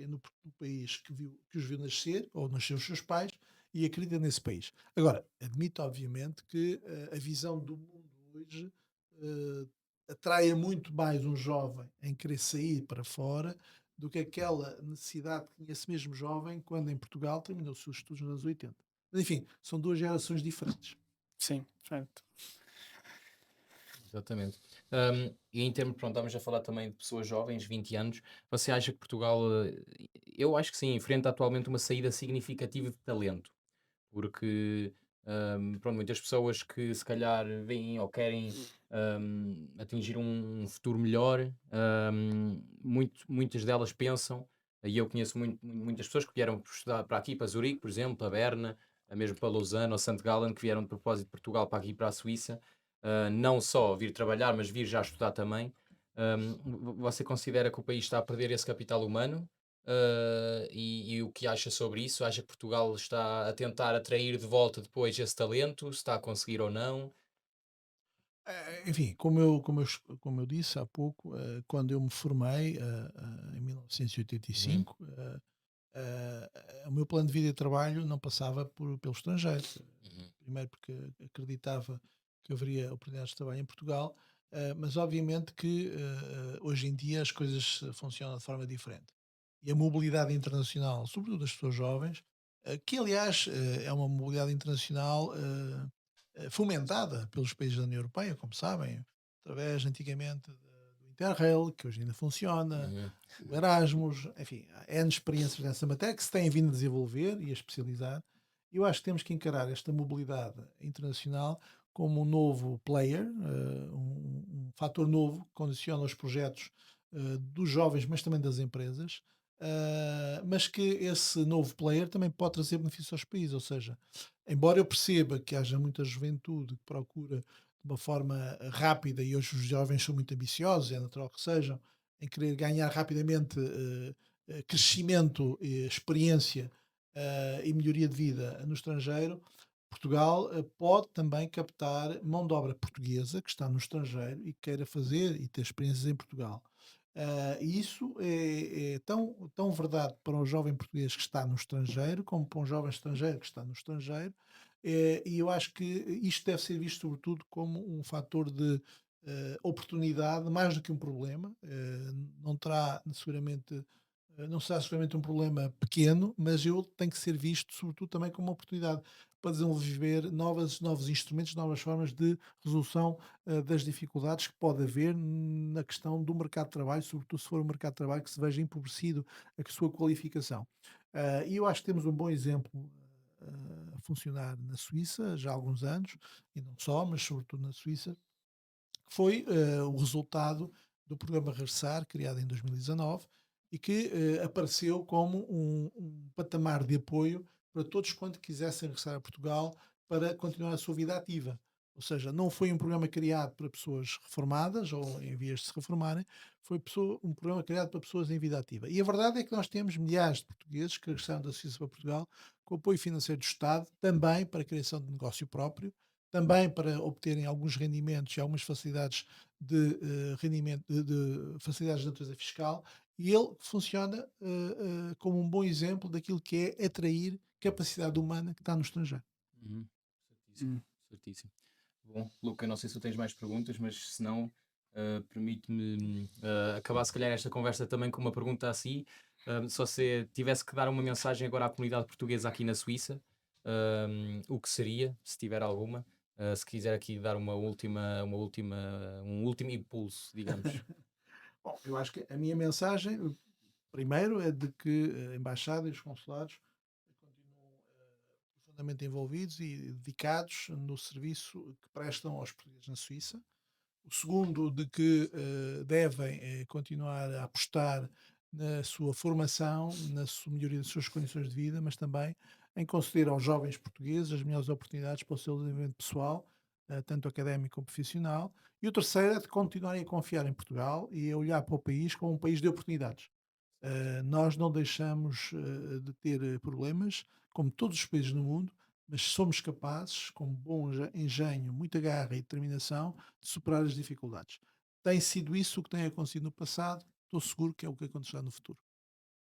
C: no país que os viu nascer, ou nasceu os seus pais, e acredita nesse país. Agora, admito obviamente que a visão do mundo hoje eh, atraia muito mais um jovem em querer sair para fora do que aquela necessidade que tinha esse mesmo jovem quando em Portugal terminou os seus estudos nos anos 80. Mas enfim, são duas gerações diferentes.
B: Sim, certo.
A: Exatamente. E em termos, pronto, estamos a falar também de pessoas jovens, 20 anos. Você acha que Portugal, eu acho que sim, enfrenta atualmente uma saída significativa de talento, porque pronto, muitas pessoas que se calhar veem ou querem atingir um futuro melhor, muitas delas pensam, e eu conheço muitas pessoas que vieram estudar para aqui, para Zurique, por exemplo, para Berna, mesmo para Lausanne ou St. Gallen, que vieram de propósito de Portugal para aqui, para a Suíça, não só vir trabalhar, mas vir já estudar também. Você considera que o país está a perder esse capital humano? E o que acha sobre isso? Acha que Portugal está a tentar atrair de volta depois esse talento? Se está a conseguir ou não?
C: Enfim, como eu disse há pouco, quando eu me formei em
A: Uhum,
C: 1985, o meu plano de vida e trabalho não passava pelo estrangeiro.
A: uhum,
C: Primeiro porque acreditava que haveria oportunidades de trabalho em Portugal, mas obviamente que hoje em dia as coisas funcionam de forma diferente. E a mobilidade internacional, sobretudo das pessoas jovens, que aliás é uma mobilidade internacional fomentada pelos países da União Europeia, como sabem, através antigamente do Interrail, que hoje ainda funciona,
A: uhum,
C: o Erasmus, enfim, há N experiências nessa matéria que se têm vindo a desenvolver e a especializar. Eu acho que temos que encarar esta mobilidade internacional como um novo player, um fator novo que condiciona os projetos dos jovens, mas também das empresas, mas que esse novo player também pode trazer benefícios aos países, ou seja, embora eu perceba que haja muita juventude que procura de uma forma rápida, e hoje os jovens são muito ambiciosos, é natural que sejam, em querer ganhar rapidamente crescimento, experiência e melhoria de vida no estrangeiro, Portugal pode também captar mão de obra portuguesa que está no estrangeiro e que queira fazer e ter experiências em Portugal. E isso é tão verdade para um jovem português que está no estrangeiro, como para um jovem estrangeiro que está no estrangeiro, e eu acho que isto deve ser visto sobretudo como um fator de oportunidade, mais do que um problema. Não terá seguramente não será seguramente um problema pequeno, mas eu tenho que ser visto, sobretudo, também como uma oportunidade para desenvolver novos instrumentos, novas formas de resolução das dificuldades que pode haver na questão do mercado de trabalho, sobretudo se for um mercado de trabalho que se veja empobrecido a sua qualificação. E eu acho que temos um bom exemplo a funcionar na Suíça já há alguns anos, e não só, mas sobretudo na Suíça, que foi o resultado do programa Regressar, criado em 2019, e que apareceu como um patamar de apoio para todos quanto quisessem regressar a Portugal para continuar a sua vida ativa. Ou seja, não foi um programa criado para pessoas reformadas ou em vias de se reformarem, foi um programa criado para pessoas em vida ativa. E a verdade é que nós temos milhares de portugueses que regressaram da Suíça para Portugal com apoio financeiro do Estado, também para a criação de negócio próprio, também para obterem alguns rendimentos e algumas facilidades rendimento de facilidades de natureza fiscal, e ele funciona como um bom exemplo daquilo que é atrair capacidade humana que está no estrangeiro.
A: uhum. Certíssimo,
B: Hum.
A: certíssimo. Bom, Luca, não sei se tu tens mais perguntas, mas se não, permite-me acabar se calhar esta conversa também com uma pergunta assim. Só se tivesse que dar uma mensagem agora à comunidade portuguesa aqui na Suíça, o que seria, se tiver alguma? Se quiser aqui dar um último impulso, digamos.
C: Bom, eu acho que a minha mensagem, primeiro, é de que a embaixada e os consulados continuam profundamente envolvidos e dedicados no serviço que prestam aos portugueses na Suíça. O segundo, de que devem continuar a apostar na sua formação, na melhoria das suas condições de vida, mas também em conceder aos jovens portugueses as melhores oportunidades para o seu desenvolvimento pessoal, tanto académico como profissional. E o terceiro é de continuarem a confiar em Portugal e a olhar para o país como um país de oportunidades. Nós não deixamos de ter problemas, como todos os países no mundo, mas somos capazes, com bom engenho, muita garra e determinação, de superar as dificuldades. Tem sido isso o que tem acontecido no passado, estou seguro que é o que acontecerá no futuro.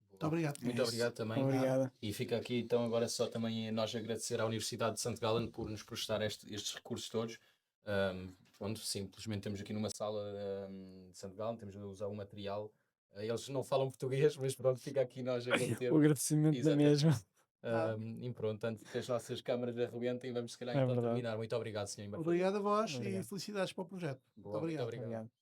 C: Muito
A: Boa.
C: obrigado.
B: É
A: Muito
B: isso.
A: obrigado também.
B: Obrigado.
A: E fica aqui então agora só também a nós agradecer à Universidade de St. Gallen por nos prestar estes recursos todos. Pronto, simplesmente temos aqui numa sala de St. Gallen, temos a usar o material. Eles não falam português, mas pronto, fica aqui nós a agradecer.
B: O agradecimento da
A: Exatamente.
B: mesma.
A: E pronto, antes que as nossas câmaras arrebentem, vamos se calhar
B: É
A: então
B: verdade.
A: terminar. Muito obrigado, Sr. Embaixador.
C: Obrigado a vós e
B: Obrigado.
C: felicidades para o projeto. Muito
A: Boa, muito
C: obrigado.
A: obrigado.
B: Obrigado.